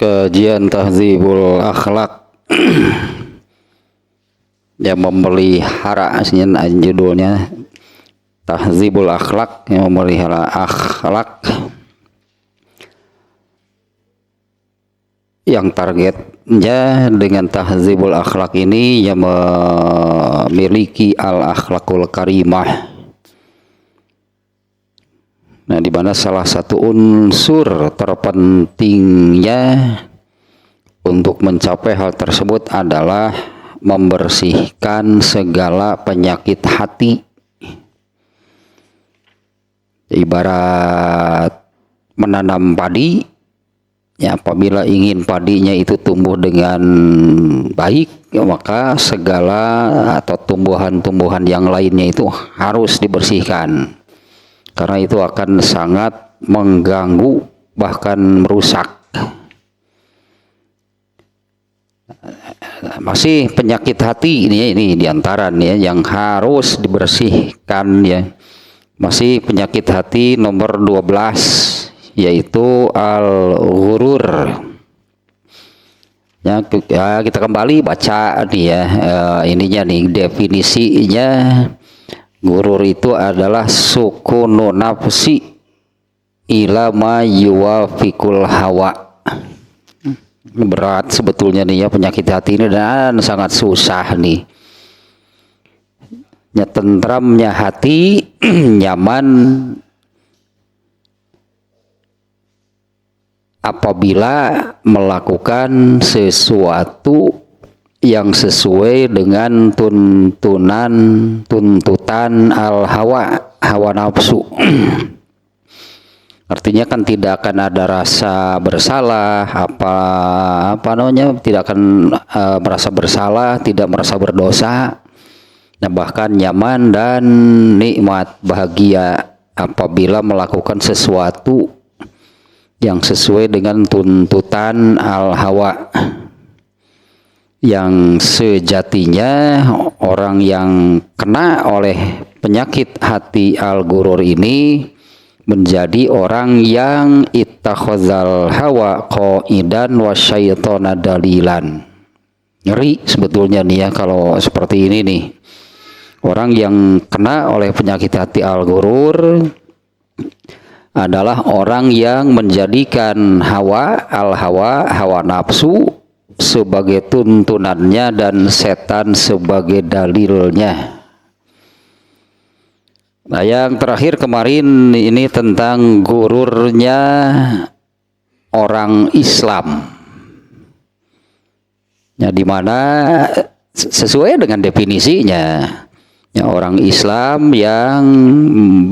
kajian Tahdzibul Akhlak yang memelihara, judulnya Tahdzibul Akhlak, yang memelihara akhlak, yang targetnya dengan Tahdzibul Akhlak ini yang memiliki al-akhlakul karimah. Nah, di mana salah satu unsur terpentingnya untuk mencapai hal tersebut adalah membersihkan segala penyakit hati. Ibarat menanam padi, ya, apabila ingin padinya itu tumbuh dengan baik, maka segala atau tumbuhan-tumbuhan yang lainnya itu harus dibersihkan. Karena itu akan sangat mengganggu, bahkan merusak. Masih penyakit hati ini diantara nih yang harus dibersihkan, ya. Masih penyakit hati nomor 12, yaitu al-ghurur. Ya, kita kembali baca nih, ya, ininya nih definisinya. Gurur itu adalah sukunu nafsi ila ma yuwafiqul hawa. Berat sebetulnya nih, ya, penyakit hati ini, dan sangat susah nih. Ya, tentramnya hati, nyaman apabila melakukan sesuatu yang sesuai dengan tuntutan hawa nafsu. Artinya kan tidak akan ada rasa bersalah, tidak akan merasa bersalah, tidak merasa berdosa. Nah, bahkan nyaman dan nikmat, bahagia apabila melakukan sesuatu yang sesuai dengan tuntutan al-hawa. Yang sejatinya orang yang kena oleh penyakit hati al-ghurur ini menjadi orang yang ittakhazal hawa qaidan wa syaitana dalilan. Ngeri sebetulnya nih, ya, kalau seperti ini nih. Orang yang kena oleh penyakit hati al-ghurur adalah orang yang menjadikan hawa nafsu sebagai tuntunannya dan setan sebagai dalilnya. Nah, yang terakhir kemarin ini tentang gururnya orang Islam. Ya, di mana sesuai dengan definisinya, ya, orang Islam yang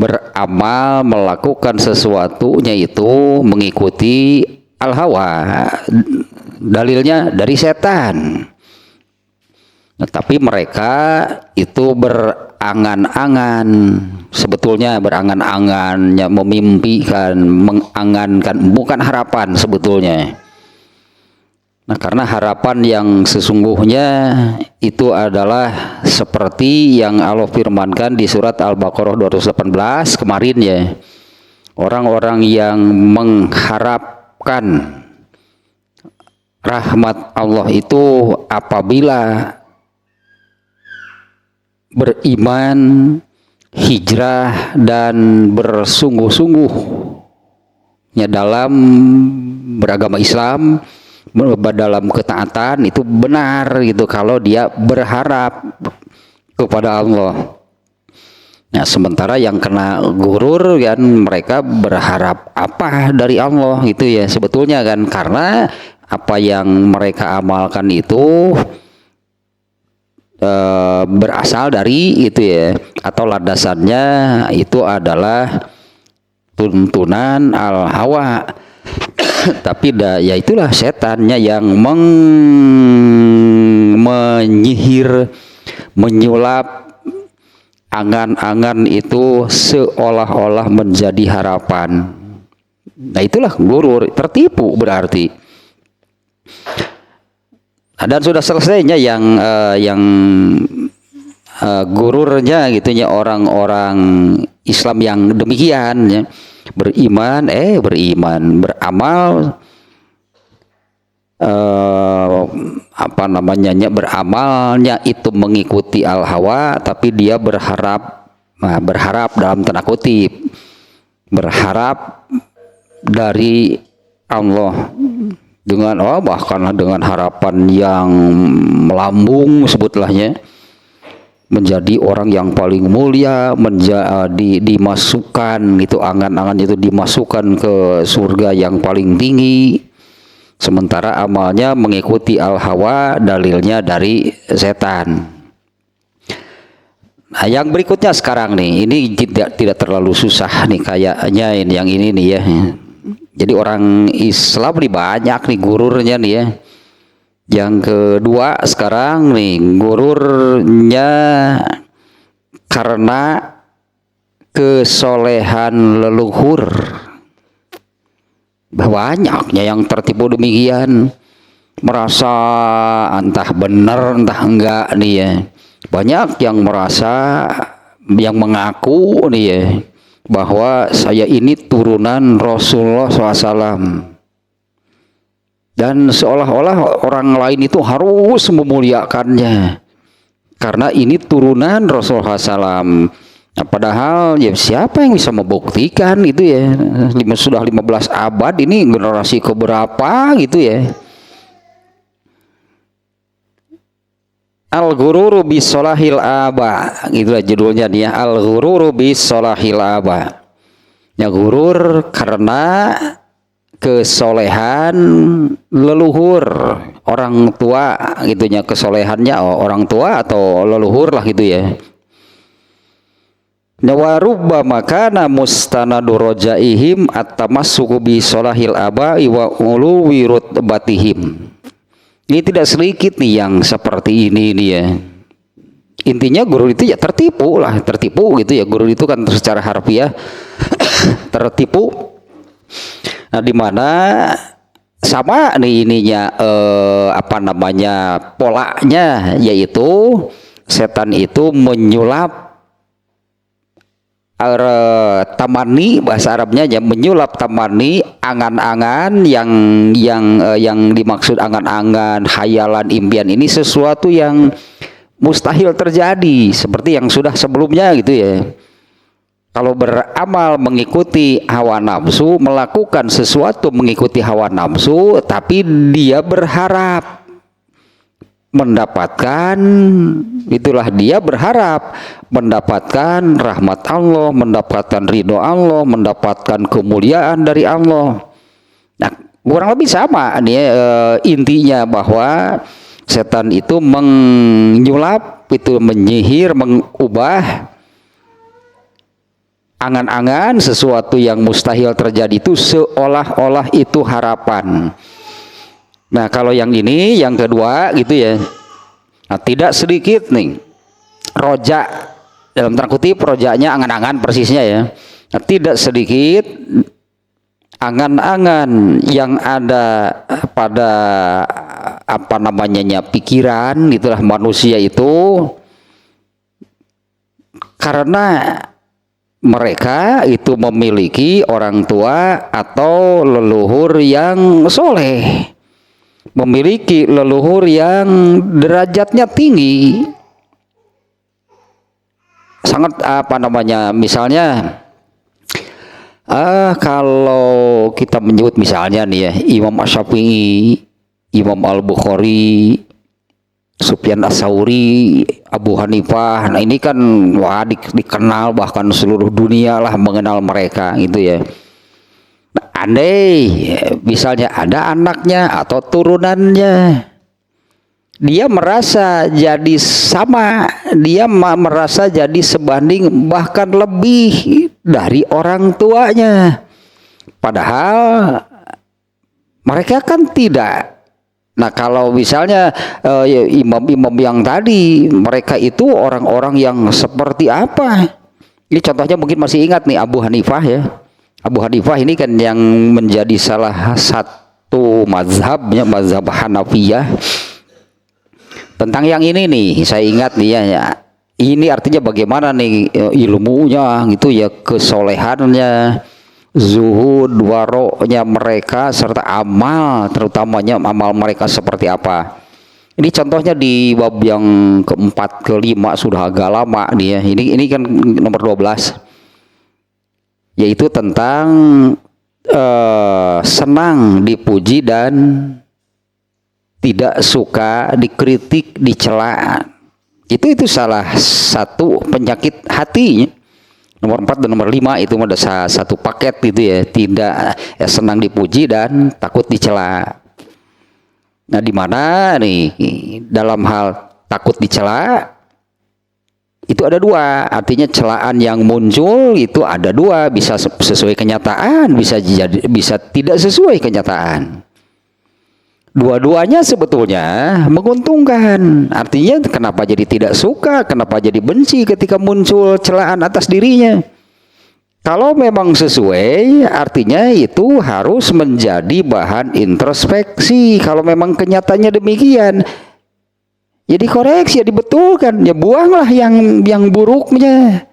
beramal melakukan sesuatunya itu mengikuti al-hawa, dalilnya dari setan. Nah, tapi mereka itu berangan-angan, sebetulnya berangan-angan, ya, memimpikan, mengangankan, bukan harapan sebetulnya. Nah, karena harapan yang sesungguhnya itu adalah seperti yang Allah firmankan di surat Al-Baqarah 218 kemarin, ya. Orang-orang yang mengharapkan rahmat Allah itu apabila beriman, hijrah, dan bersungguh-sungguh, ya, dalam beragama Islam, dalam ketaatan itu benar gitu, kalau dia berharap kepada Allah. Nah, sementara yang kena gurur kan, mereka berharap apa dari Allah gitu, ya, sebetulnya kan, karena apa yang mereka amalkan itu berasal dari itu, ya, atau landasannya itu adalah tuntunan al-hawa. Tapi ya itulah setannya yang menyihir, menyulap angan-angan itu seolah-olah menjadi harapan. Nah, itulah gurur, tertipu berarti. Dan sudah selesainya yang gururnya gitunya orang-orang Islam yang demikian, ya. Beriman, beramal apa namanya, beramalnya itu mengikuti al hawa, tapi dia berharap, berharap dalam tanda kutip, berharap dari Allah dengan bahkan dengan harapan yang melambung sebutlahnya, menjadi orang yang paling mulia, dimasukkan itu, angan-angan itu dimasukkan ke surga yang paling tinggi, sementara amalnya mengikuti al hawa, dalilnya dari setan. Nah, yang berikutnya sekarang nih, ini tidak terlalu susah nih kayaknya, yang ini nih ya. Jadi orang Islam nih banyak nih gururnya nih ya. Yang kedua sekarang nih, gururnya karena kesolehan leluhur. Banyaknya yang tertipu demikian, merasa entah benar entah enggak nih ya. Banyak yang merasa, yang mengaku nih ya, bahwa saya ini turunan Rasulullah SAW, dan seolah-olah orang lain itu harus memuliakannya karena ini turunan Rasulullah SAW. Nah, padahal ya siapa yang bisa membuktikan itu ya, sudah 15 abad ini generasi keberapa gitu ya. Al-ghururu bisolahil aba, itulah judulnya nih ya, al-ghururu bisolahil aba. Ya, gurur karena kesolehan leluhur, orang tua gitunya, kesolehannya orang tua atau leluhur lah gitu ya. Nawarubba makana mustanadu rojaihim at-tamassuku bi solahil abai wa uluwi rutbatihim. Ini tidak sedikit nih yang seperti ini nih ya. Intinya guru itu ya tertipu gitu ya. Guru itu kan secara harfiah tertipu. Nah, di mana sama nih ininya apa namanya, polanya, yaitu setan itu menyulap tamani, bahasa Arabnya ya, menyulap tamani, angan-angan yang dimaksud angan-angan, hayalan, impian ini sesuatu yang mustahil terjadi, seperti yang sudah sebelumnya gitu ya. Kalau beramal mengikuti hawa nafsu, melakukan sesuatu mengikuti hawa nafsu, tapi dia berharap mendapatkan, itulah dia berharap mendapatkan rahmat Allah, mendapatkan ridho Allah, mendapatkan kemuliaan dari Allah. Nah, kurang lebih sama nih intinya, bahwa setan itu menyulap, itu menyihir, mengubah angan-angan sesuatu yang mustahil terjadi itu seolah-olah itu harapan. Nah, kalau yang ini, yang kedua gitu ya, nah, tidak sedikit nih roja, dalam tanda kutip rojanya angan-angan persisnya ya. Nah, tidak sedikit angan-angan yang ada pada apa namanya pikiran gitulah manusia itu, karena mereka itu memiliki orang tua atau leluhur yang soleh, memiliki leluhur yang derajatnya tinggi, sangat apa namanya, misalnya kalau kita menyebut misalnya nih ya, Imam Asy-Syafi'i, Imam Al-Bukhari, Sufyan Ats-Tsauri, Abu Hanifah, nah ini kan wah dikenal, bahkan seluruh dunia lah mengenal mereka gitu ya. Nah, andai misalnya ada anaknya atau turunannya, dia merasa jadi sama, dia merasa jadi sebanding bahkan lebih dari orang tuanya, padahal mereka kan tidak. Nah, kalau misalnya imam-imam yang tadi, mereka itu orang-orang yang seperti apa? Ini contohnya mungkin masih ingat nih Abu Hanifah ya. Abu Hanifah ini kan yang menjadi salah satu mazhabnya, mazhab Hanafiyah. Tentang yang ini nih, saya ingat nih ya. Ini artinya bagaimana nih ilmunya gitu ya, kesolehannya, zuhud, waroknya mereka, serta amal, terutamanya amal mereka seperti apa. Ini contohnya di bab yang keempat, kelima, sudah agak lama nih ya. Ini kan nomor 12, yaitu tentang senang dipuji dan tidak suka dikritik, dicela. Itu salah satu penyakit hati. Nomor 4 dan nomor 5 itu ada satu paket gitu ya, tidak senang dipuji dan takut dicela. Nah, di mana nih dalam hal takut dicela itu ada dua, artinya celaan yang muncul itu ada dua, bisa sesuai kenyataan, bisa tidak sesuai kenyataan. Dua-duanya sebetulnya menguntungkan. Artinya kenapa jadi tidak suka, kenapa jadi benci ketika muncul celaan atas dirinya? Kalau memang sesuai, artinya itu harus menjadi bahan introspeksi. Kalau memang kenyataannya demikian, ya dikoreksi, ya dibetulkan, ya buanglah yang buruknya.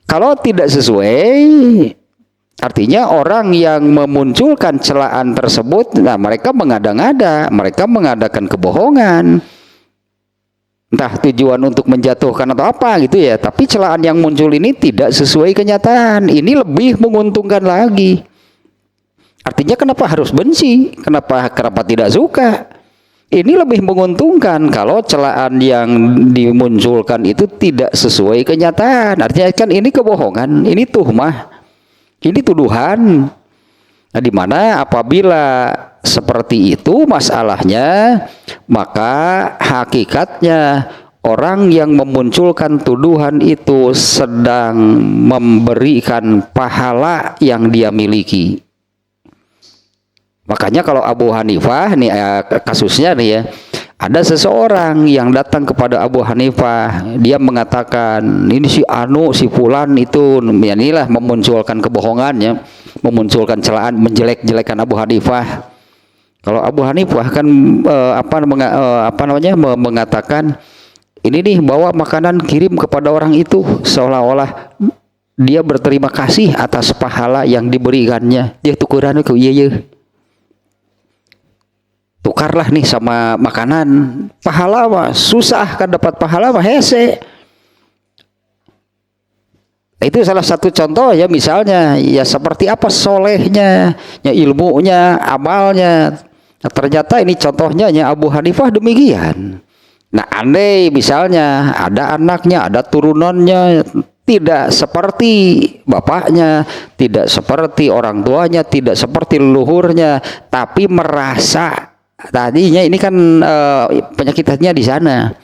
Kalau tidak sesuai, artinya orang yang memunculkan celaan tersebut, nah mereka mengada-ngada, mereka mengadakan kebohongan. Entah tujuan untuk menjatuhkan atau apa gitu ya, tapi celaan yang muncul ini tidak sesuai kenyataan. Ini lebih menguntungkan lagi. Artinya kenapa harus benci? Kenapa tidak suka? Ini lebih menguntungkan kalau celaan yang dimunculkan itu tidak sesuai kenyataan. Artinya kan ini kebohongan, ini tuhmah, ini tuduhan. Nah, di mana apabila seperti itu masalahnya, maka hakikatnya orang yang memunculkan tuduhan itu sedang memberikan pahala yang dia miliki. Makanya kalau Abu Hanifah nih kasusnya nih ya, ada seseorang yang datang kepada Abu Hanifah, dia mengatakan ini si Anu, si Fulan itu, ya inilah memunculkan kebohongannya, memunculkan celaan, menjelek-jelekan Abu Hanifah. Kalau Abu Hanifah kan mengatakan ini nih bawa makanan kirim kepada orang itu, seolah-olah dia berterima kasih atas pahala yang diberikannya. Dia tukuran ke iya. Tukarlah nih sama makanan, pahala mah susah kan, dapat pahala mah hese. Itu salah satu contoh ya, misalnya ya seperti apa solehnya, ya ilmunya, amalnya. Nah, ternyata ini contohnya ya Abu Hanifah demikian. Nah, andai misalnya ada anaknya, ada turunannya tidak seperti bapaknya, tidak seperti orang tuanya, tidak seperti leluhurnya, tapi merasa tadinya ini kan penyakitnya di sana,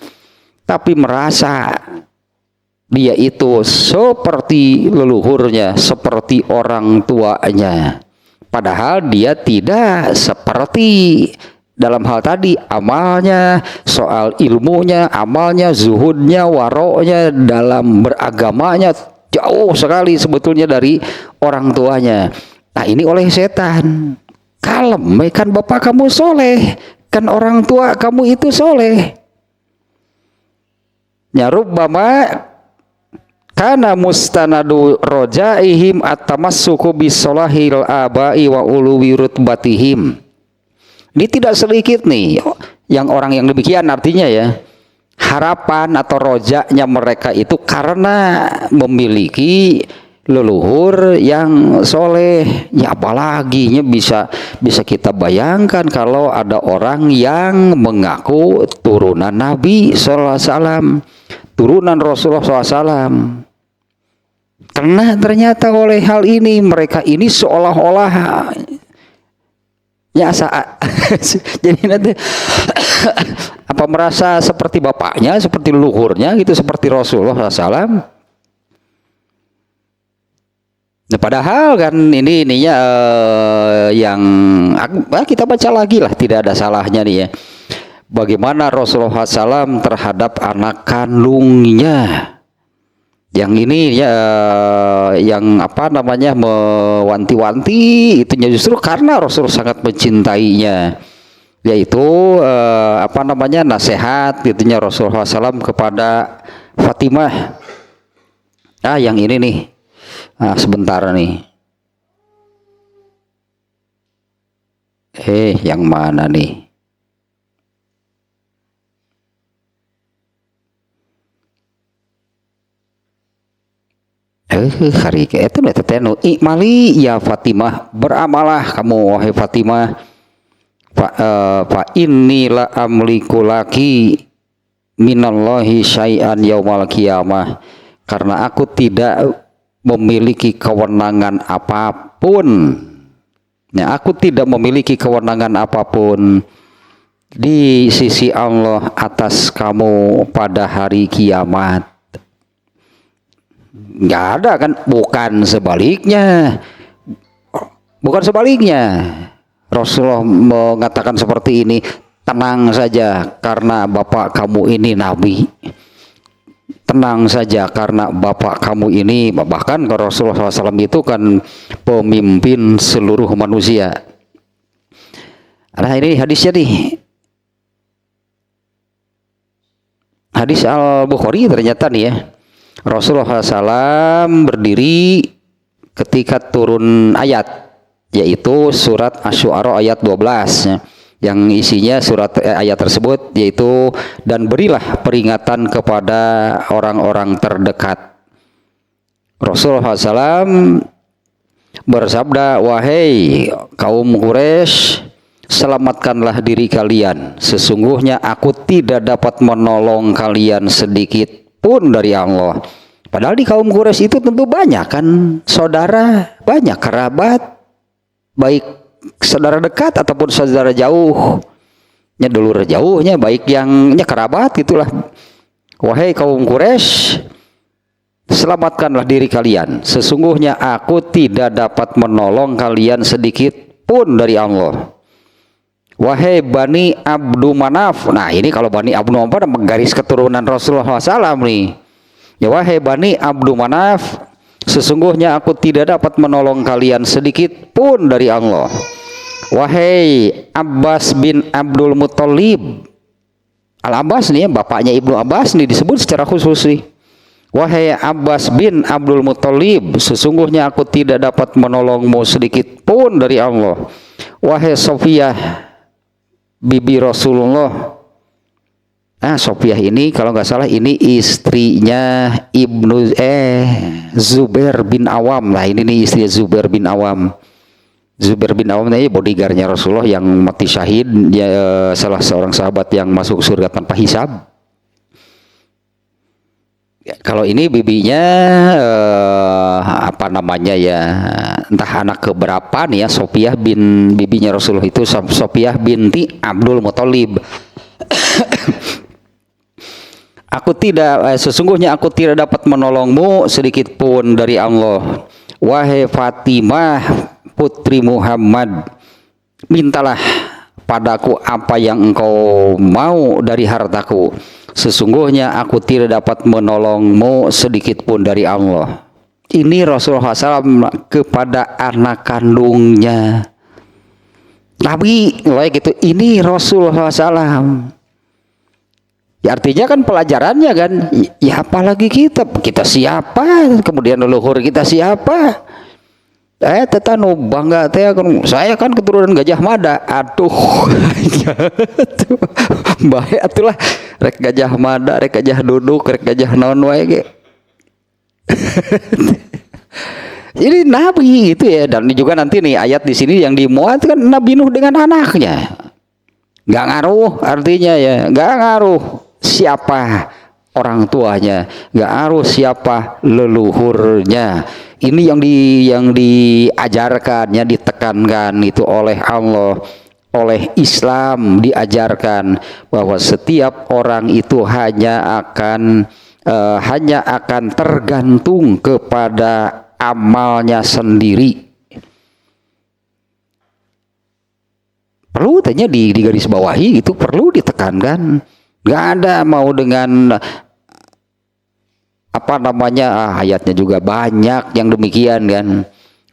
tapi merasa dia itu seperti leluhurnya, seperti orang tuanya, padahal dia tidak seperti dalam hal tadi amalnya, soal ilmunya, amalnya, zuhudnya, waroknya, dalam beragamanya jauh sekali sebetulnya dari orang tuanya. Nah, ini oleh setan. Kalem, kan bapak kamu soleh, kan orang tua kamu itu soleh. Ya rubbama kana mustanadu rojaihim at-tamassuku bisolahil abai wa uluwi rutbatihim. Ini tidak sedikit nih yang orang yang demikian, artinya ya harapan atau rojaknya mereka itu karena memiliki leluhur yang soleh. Ya apalagi bisa kita bayangkan kalau ada orang yang mengaku turunan Nabi SAW, turunan Rasulullah SAW. Karena ternyata oleh hal ini mereka ini seolah-olah ya jadi nanti apa merasa seperti bapaknya, seperti leluhurnya gitu, seperti Rasulullah SAW. Nah, padahal kan ininya yang kita baca lagi lah, tidak ada salahnya nih ya. Bagaimana Rasulullah SAW terhadap anak kandungnya. Yang ini ya, yang mewanti-wanti itunya justru karena Rasul sangat mencintainya, yaitu nasihat itunya Rasulullah SAW kepada Fatimah. Yang ini nih. Nah, sebentar nih. Yang mana nih? Hari ke itu tetenu ikmali ya Fatimah, beramalah kamu wahai Fatimah. Fa inilah amliku laki minallahi syai'an yaumal qiyamah, karena aku tidak memiliki kewenangan apapun. Ya, aku tidak memiliki kewenangan apapun di sisi Allah atas kamu pada hari kiamat. Nggak ada kan? Bukan sebaliknya. Rasulullah mengatakan seperti ini, tenang saja karena bapak kamu ini nabi. Tenang saja karena bapak kamu ini, bahkan Rasulullah SAW itu kan pemimpin seluruh manusia. Nah ini hadisnya nih, hadis Al-Bukhari ternyata nih ya. Rasulullah SAW berdiri ketika turun ayat, yaitu surat Asy-Syu'ara ayat 12 ya, yang isinya ayat tersebut yaitu, dan berilah peringatan kepada orang-orang terdekat. Rasulullah SAW bersabda, wahai kaum Quraisy, selamatkanlah diri kalian, sesungguhnya aku tidak dapat menolong kalian sedikit pun dari Allah. Padahal di kaum Quraisy itu tentu banyak kan saudara, banyak kerabat, baik saudara dekat ataupun saudara jauh, dulur jauhnya, baik yang kerabat itulah. Wahai kaum Quraisy, selamatkanlah diri kalian, sesungguhnya aku tidak dapat menolong kalian sedikit pun dari Allah. Wahai Bani Abdu Manaf, nah ini kalau Bani Abdu Manaf garis keturunan Rasulullah SAW nih. Ya, wahai Bani Abdu Manaf, sesungguhnya aku tidak dapat menolong kalian sedikit pun dari Allah. Wahai Abbas bin Abdul Muthalib, Al-Abbas nih ya, bapaknya Ibnu Abbas nih disebut secara khusus nih. Wahai Abbas bin Abdul Muthalib, sesungguhnya aku tidak dapat menolongmu sedikit pun dari Allah. Wahai Sofiyah bibi Rasulullah, Sofiyah ini kalau nggak salah ini istrinya Zubair bin Awam lah, ini nih istri Zubair bin Awam. Zubair bin Awam ini bodyguardnya Rasulullah yang mati syahid, dia salah seorang sahabat yang masuk surga tanpa hisab. Kalau ini bibinya apa namanya ya, entah anak keberapa nih ya, Sofiyah bin bibinya Rasulullah itu Sofiyah binti Abdul Muthalib. Sesungguhnya aku tidak dapat menolongmu sedikit pun dari Allah. Wahai Fatimah putri Muhammad, mintalah padaku apa yang engkau mau dari hartaku. Sesungguhnya aku tidak dapat menolongmu sedikit pun dari Allah. Ini Rasulullah SAW kepada anak kandungnya Nabi, gitu. Ini Rasulullah SAW. Ya, artinya kan pelajarannya kan, ya apalagi kita siapa, kemudian leluhur kita siapa. Tetanu bangga saya kan keturunan Gajah Mada. Aduh, baik atulah rek Gajah Mada, rek Gajah duduk, rek Gajah naon wae ge. Ini Nabi itu ya, dan juga nanti nih ayat di sini yang dimuat kan Nabi Nuh dengan anaknya. Nggak ngaruh artinya ya, nggak ngaruh siapa orang tuanya, nggak ngaruh siapa leluhurnya. Ini yang diajarkan, yang ditekankan itu oleh Allah, oleh Islam diajarkan bahwa setiap orang itu hanya akan tergantung kepada amalnya sendiri. Perlu tanya di garis bawahi itu, perlu ditekankan. Nggak ada mau dengan apa namanya, ayatnya juga banyak yang demikian kan.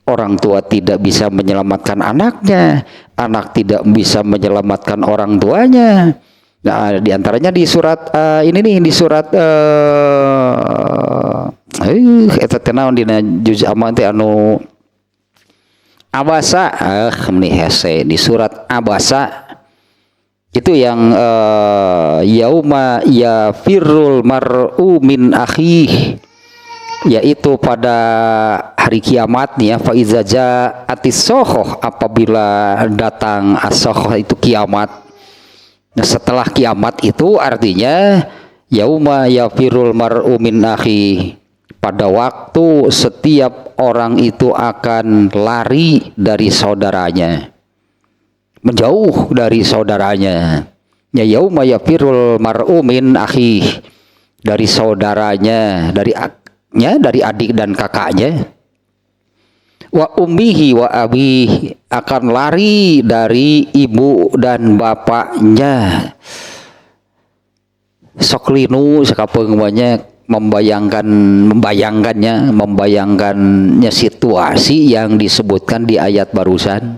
Orang tua tidak bisa menyelamatkan anaknya, anak tidak bisa menyelamatkan orang tuanya. Nah, diantaranya di surat ini nih, di surat eta teh naon dina juz aman teh anu Abasa, ini hese di surat Abasa itu yang yauma yafirrul mar'u min akhih, yaitu pada hari kiamat nih ya, fa iza ja'atis sokhoh, apabila datang as-sokhoh itu kiamat. Nah, setelah kiamat itu artinya yauma yafirrul mar'u min akhih, pada waktu setiap orang itu akan lari dari saudaranya, menjauh dari saudaranya. Ya yauma yafirul mar'u min akhih, dari saudaranya, dari adik dan kakaknya. Wa ummihi wa abih, akan lari dari ibu dan bapaknya. Soklinu sakapeung banyak membayangkannya situasi yang disebutkan di ayat barusan.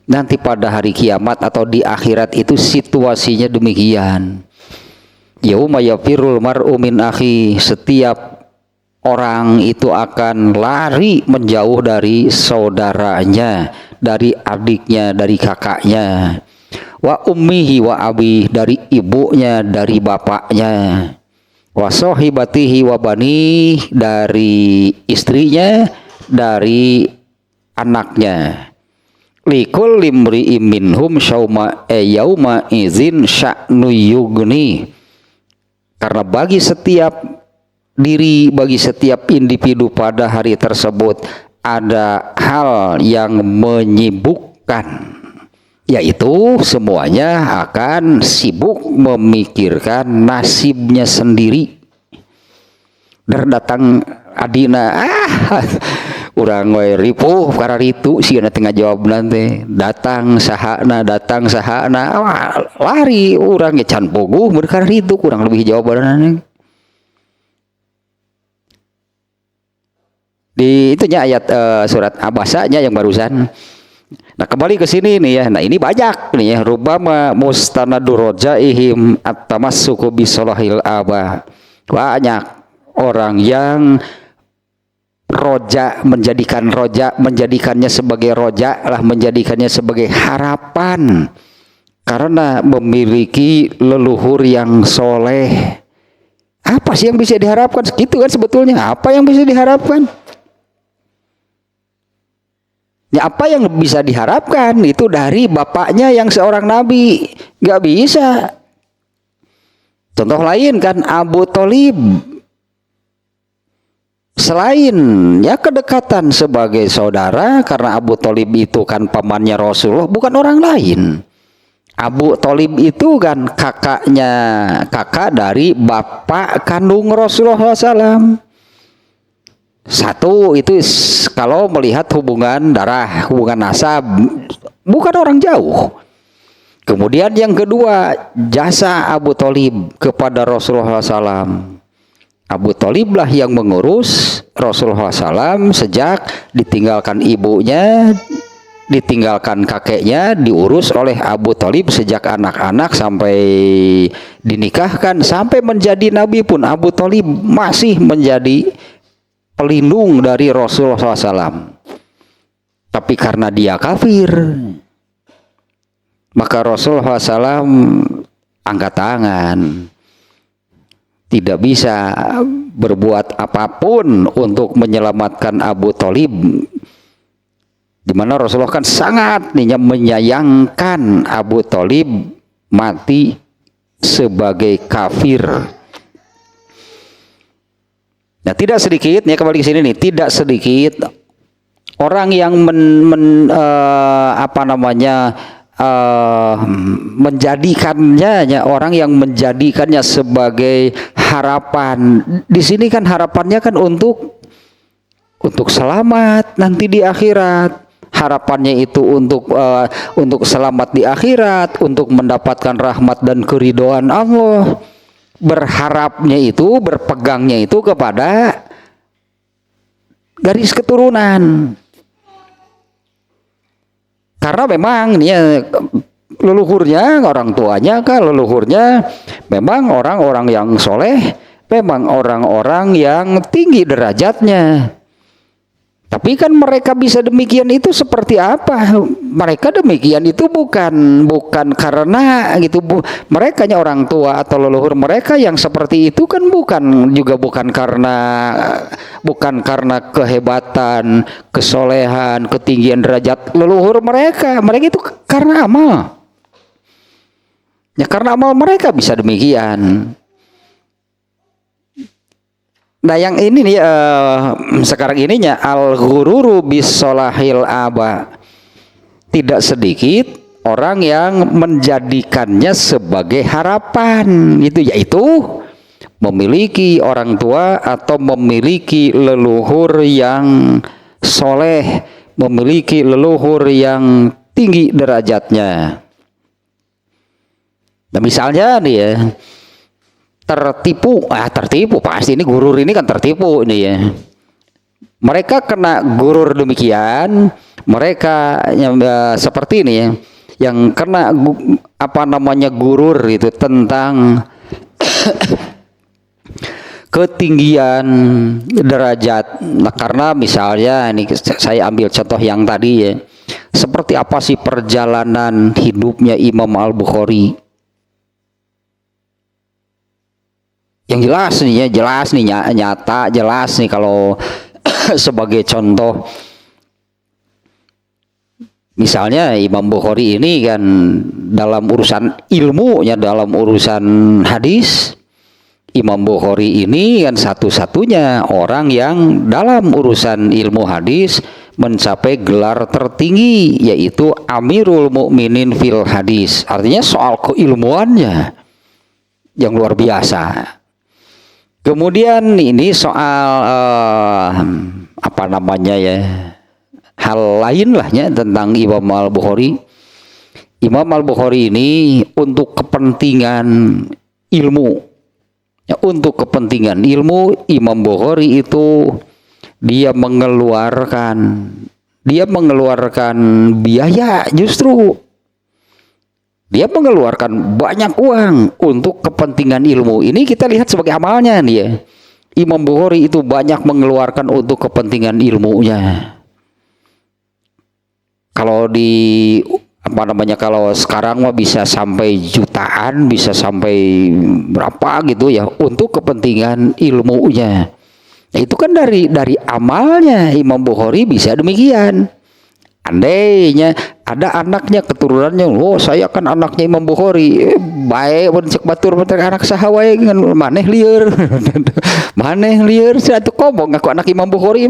Nanti pada hari kiamat atau di akhirat itu situasinya demikian. Yauma yafirul mar'u min akhi, setiap orang itu akan lari menjauh dari saudaranya, dari adiknya, dari kakaknya. Wa ummihi wa abi, dari ibunya, dari bapaknya. Wa sahibatihi wa bani, dari istrinya, dari anaknya. Likul limri'im minhum yauma izin sya'nu yugni, karena bagi setiap diri, bagi setiap individu pada hari tersebut ada hal yang menyibukkan, yaitu semuanya akan sibuk memikirkan nasibnya sendiri. Datang adina, urang we ripuh karena itu sieuna tengah jawab nanti datang sahana, lari urang ge can bogoh berkara itu kurang lebih jawabanana. Di itunya ayat surat Abasa-nya yang barusan. Nah, kembali ke sini nih ya. Nah, ini banyak nih ya, rubama mustanadur rojaihim at-tamassuku bisolahil aba. Banyak orang yang menjadikannya sebagai menjadikannya sebagai harapan karena memiliki leluhur yang soleh. Apa sih yang bisa diharapkan? Gitu kan sebetulnya. Apa yang bisa diharapkan? Ya, apa yang bisa diharapkan itu dari bapaknya yang seorang nabi? Gak bisa. Contoh lain kan Abu Thalib. Selain ya kedekatan sebagai saudara, karena Abu Thalib itu kan pamannya Rasulullah, bukan orang lain. Abu Thalib itu kan kakak dari bapak kandung Rasulullah SAW. Satu itu kalau melihat hubungan darah, hubungan nasab, bukan orang jauh. Kemudian yang kedua, jasa Abu Thalib kepada Rasulullah SAW. Abu Thalib lah yang mengurus Rasulullah SAW sejak ditinggalkan ibunya, ditinggalkan kakeknya, diurus oleh Abu Thalib sejak anak-anak sampai dinikahkan, sampai menjadi nabi pun Abu Thalib masih menjadi pelindung dari Rasulullah SAW. Tapi karena dia kafir, maka Rasulullah SAW angkat tangan, tidak bisa berbuat apapun untuk menyelamatkan Abu Thalib. Di mana Rasulullah kan sangat menyayangkan Abu Thalib mati sebagai kafir. Nah, tidak sedikit, ya kembali ke sini nih, tidak sedikit orang yang menjadikannya, orang yang menjadikannya sebagai harapan. Di sini kan harapannya kan untuk selamat nanti di akhirat. Harapannya itu untuk selamat di akhirat, untuk mendapatkan rahmat dan keridhaan Allah. Berharapnya itu, berpegangnya itu kepada garis keturunan. Karena memang ini ya, leluhurnya, orang tuanya kan leluhurnya memang orang-orang yang soleh, memang orang-orang yang tinggi derajatnya. Tapi kan mereka bisa demikian itu seperti apa? Mereka demikian itu bukan karena gitu merekanya orang tua atau leluhur mereka yang seperti itu kan bukan karena kehebatan, kesolehan, ketinggian derajat leluhur mereka. Mereka itu karena amal. Ya karena amal mereka bisa demikian. Nah yang ini nih sekarang ininya al-ghururu bisolahil aba. Tidak sedikit orang yang menjadikannya sebagai harapan gitu, yaitu memiliki orang tua atau memiliki leluhur yang soleh, memiliki leluhur yang tinggi derajatnya. Nah misalnya nih ya, tertipu pasti ini gurur ini kan tertipu ini ya. Mereka kena gurur demikian, mereka yang seperti ini ya, yang kena gurur itu tentang ketinggian derajat. Nah, karena misalnya ini saya ambil contoh yang tadi ya. Seperti apa sih perjalanan hidupnya Imam Al-Bukhari? Yang jelas nih nyata jelas nih kalau sebagai contoh misalnya Imam Bukhari ini kan dalam urusan ilmunya, dalam urusan hadis, Imam Bukhari ini kan satu-satunya orang yang dalam urusan ilmu hadis mencapai gelar tertinggi, yaitu Amirul Mukminin fil hadis. Artinya soal keilmuannya yang luar biasa. Kemudian ini soal hal lain lah ya tentang Imam Al-Bukhari. Imam Al-Bukhari ini untuk kepentingan ilmu, ya, untuk kepentingan ilmu Imam Bukhari itu dia mengeluarkan biaya, justru dia mengeluarkan banyak uang untuk kepentingan ilmu. Ini kita lihat sebagai amalnya nih ya. Imam Bukhari itu banyak mengeluarkan untuk kepentingan ilmunya. Kalau kalau sekarang mah bisa sampai jutaan, bisa sampai berapa gitu ya untuk kepentingan ilmunya. Nah, itu kan dari amalnya Imam Bukhari bisa demikian. Andainya ada anaknya, keturunannya, saya kan anaknya Imam Bukhari, baik cek batur anak sahawai dengan maneh lieur saya tuh komong ngaku anak Imam Bukhari.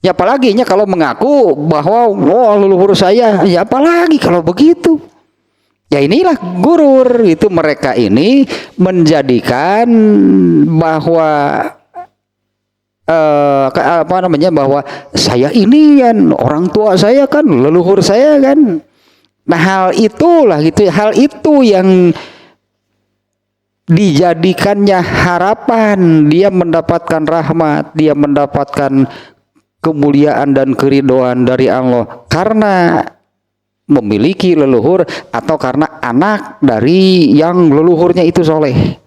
Ya apalagi kalau mengaku bahwa leluhur saya, ya apalagi kalau begitu. Ya inilah gurur, itu mereka ini menjadikan bahwa bahwa saya ini kan orang tua saya kan leluhur saya kan. Nah hal itu yang dijadikannya harapan, dia mendapatkan rahmat, dia mendapatkan kemuliaan dan keridhaan dari Allah karena memiliki leluhur atau karena anak dari yang leluhurnya itu soleh.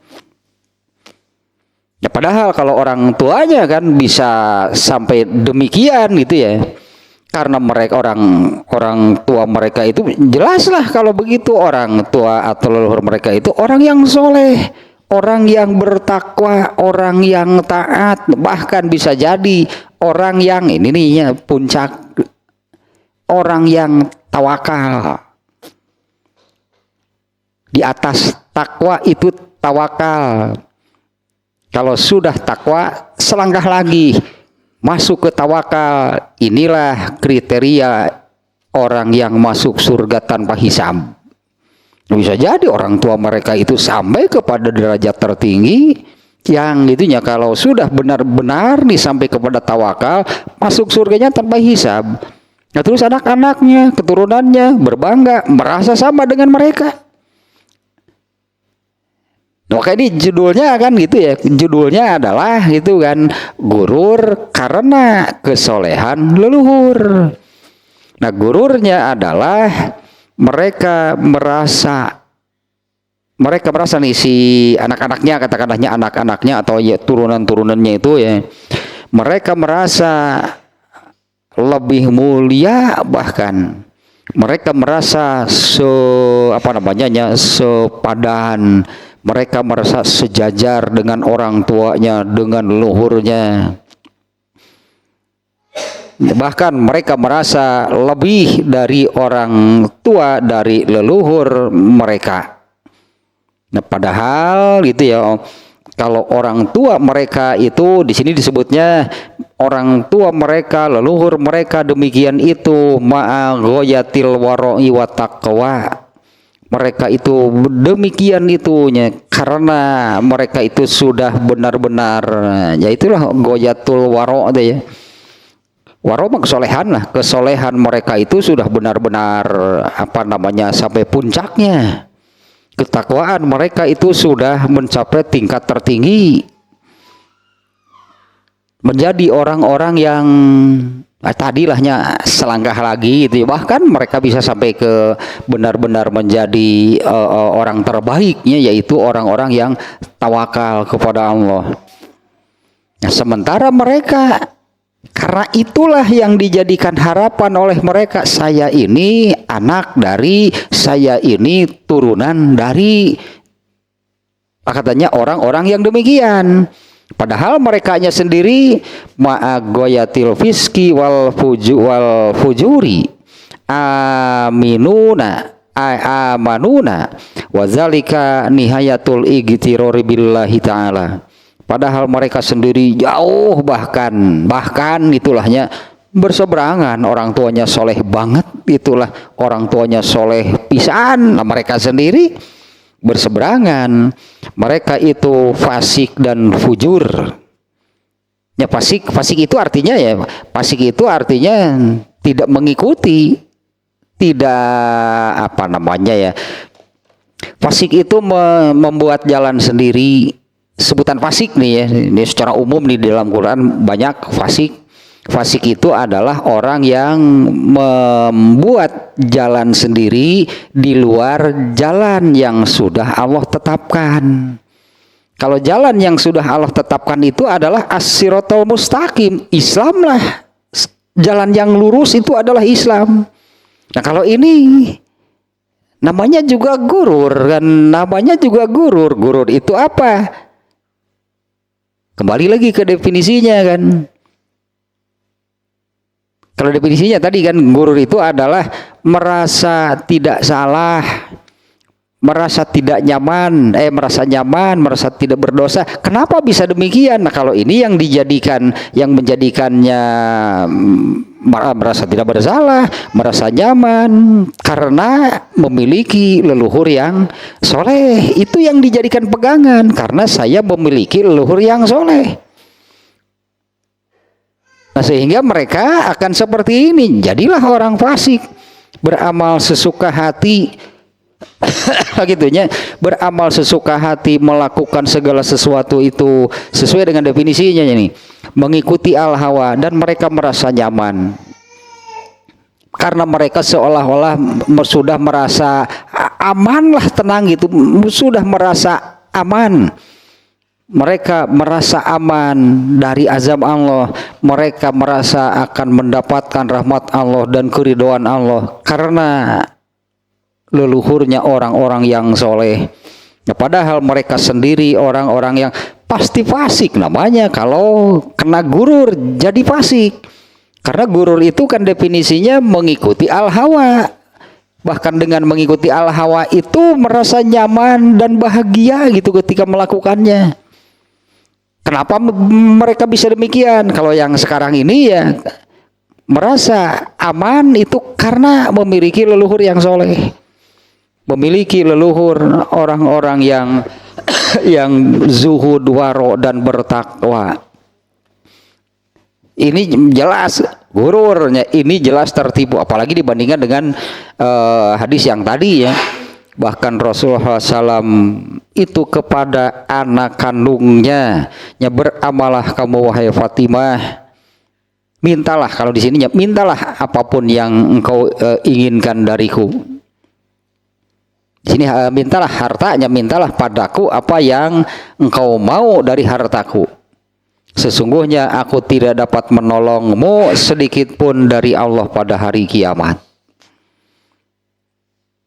Ya padahal kalau orang tuanya kan bisa sampai demikian gitu ya. Karena mereka orang tua mereka itu jelaslah kalau begitu orang tua atau leluhur mereka itu orang yang soleh, orang yang bertakwa, orang yang taat, bahkan bisa jadi orang yang ini nih ya puncak, orang yang tawakal. Di atas takwa itu tawakal. Kalau sudah takwa, selangkah lagi masuk ke tawakal. Inilah kriteria orang yang masuk surga tanpa hisab. Bisa jadi orang tua mereka itu sampai kepada derajat tertinggi yang itunya kalau sudah benar-benar nih sampai kepada tawakal, masuk surganya tanpa hisab. Nah terus anak-anaknya, keturunannya berbangga, merasa sama dengan mereka. Oke, ini judulnya kan gitu ya. Judulnya adalah gitu kan, gurur karena kesolehan leluhur. Nah, gururnya adalah mereka merasa nih si anak-anaknya, katakanlahnya anak-anaknya atau ya turunan-turunannya itu ya, mereka merasa lebih mulia, bahkan mereka merasa sepadan, mereka merasa sejajar dengan orang tuanya, dengan leluhurnya. Bahkan mereka merasa lebih dari orang tua, dari leluhur mereka. Nah, padahal gitu ya, kalau orang tua mereka itu di sini disebutnya orang tua mereka, leluhur mereka demikian itu ma'a ghayatil wara'i wa taqwa. Mereka itu demikian itunya karena mereka itu sudah benar-benar, ya itulah ghayatul wara' ya. Wara' kesolehan lah, kesolehan mereka itu sudah benar-benar sampai puncaknya. Ketakwaan mereka itu sudah mencapai tingkat tertinggi, menjadi orang-orang yang tadilahnya selangkah lagi gitu. Bahkan mereka bisa sampai ke benar-benar menjadi orang terbaiknya, yaitu orang-orang yang tawakal kepada Allah. Nah, sementara mereka, karena itulah yang dijadikan harapan oleh mereka, saya ini anak dari, saya ini turunan dari, katanya orang-orang yang demikian. Padahal merekanya sendiri ma'agoyatil fiski wal fujuri amanuna wazalika nihayatul igtirori billahi ta'ala. Padahal mereka sendiri jauh bahkan itulahnya berseberangan, orang tuanya soleh banget, itulah orang tuanya soleh pisan, mereka sendiri berseberangan. Mereka itu fasik dan fujur. Ya, fasik itu artinya tidak mengikuti, tidak fasik itu membuat jalan sendiri. Sebutan fasik nih ya, ini secara umum nih dalam Quran banyak fasik. Fasik itu adalah orang yang membuat jalan sendiri di luar jalan yang sudah Allah tetapkan. Kalau jalan yang sudah Allah tetapkan itu adalah as-siratal mustaqim, Islam lah. Jalan yang lurus itu adalah Islam. Nah, kalau ini namanya juga gurur kan, Gurur itu apa? Kembali lagi ke definisinya kan. Kalau definisinya tadi kan, gurur itu adalah merasa tidak salah, merasa tidak nyaman, merasa tidak berdosa. Kenapa bisa demikian? Nah, kalau ini yang menjadikannya merasa tidak bersalah, merasa nyaman karena memiliki leluhur yang soleh. Itu yang dijadikan pegangan, karena saya memiliki leluhur yang soleh. Nah, sehingga mereka akan seperti ini. Jadilah orang fasik, beramal sesuka hati, begitunya, beramal sesuka hati, melakukan segala sesuatu itu sesuai dengan definisinya ini, mengikuti al-hawa, dan mereka merasa nyaman karena mereka seolah-olah sudah merasa aman lah, tenang gitu, sudah merasa aman. Mereka merasa aman dari azab Allah, mereka merasa akan mendapatkan rahmat Allah dan keridhaan Allah karena leluhurnya orang-orang yang soleh. Nah, padahal mereka sendiri orang-orang yang pasti fasik namanya. Kalau kena gurur jadi fasik, karena gurur itu kan definisinya mengikuti al-hawa. Bahkan dengan mengikuti al-hawa itu merasa nyaman dan bahagia gitu ketika melakukannya. Kenapa mereka bisa demikian? Kalau yang sekarang ini ya merasa aman itu karena memiliki leluhur yang soleh, memiliki leluhur orang-orang yang zuhud, waro, dan bertakwa. Ini jelas gururnya, ini jelas tertipu, apalagi dibandingkan dengan hadis yang tadi ya. Bahkan Rasulullah SAW itu kepada anak kandungnya, beramalah kamu wahai Fatimah, mintalah, kalau di sini mintalah apapun yang engkau inginkan dariku. Di sini mintalah hartanya, mintalah padaku apa yang engkau mau dari hartaku. Sesungguhnya aku tidak dapat menolongmu sedikit pun dari Allah pada hari kiamat.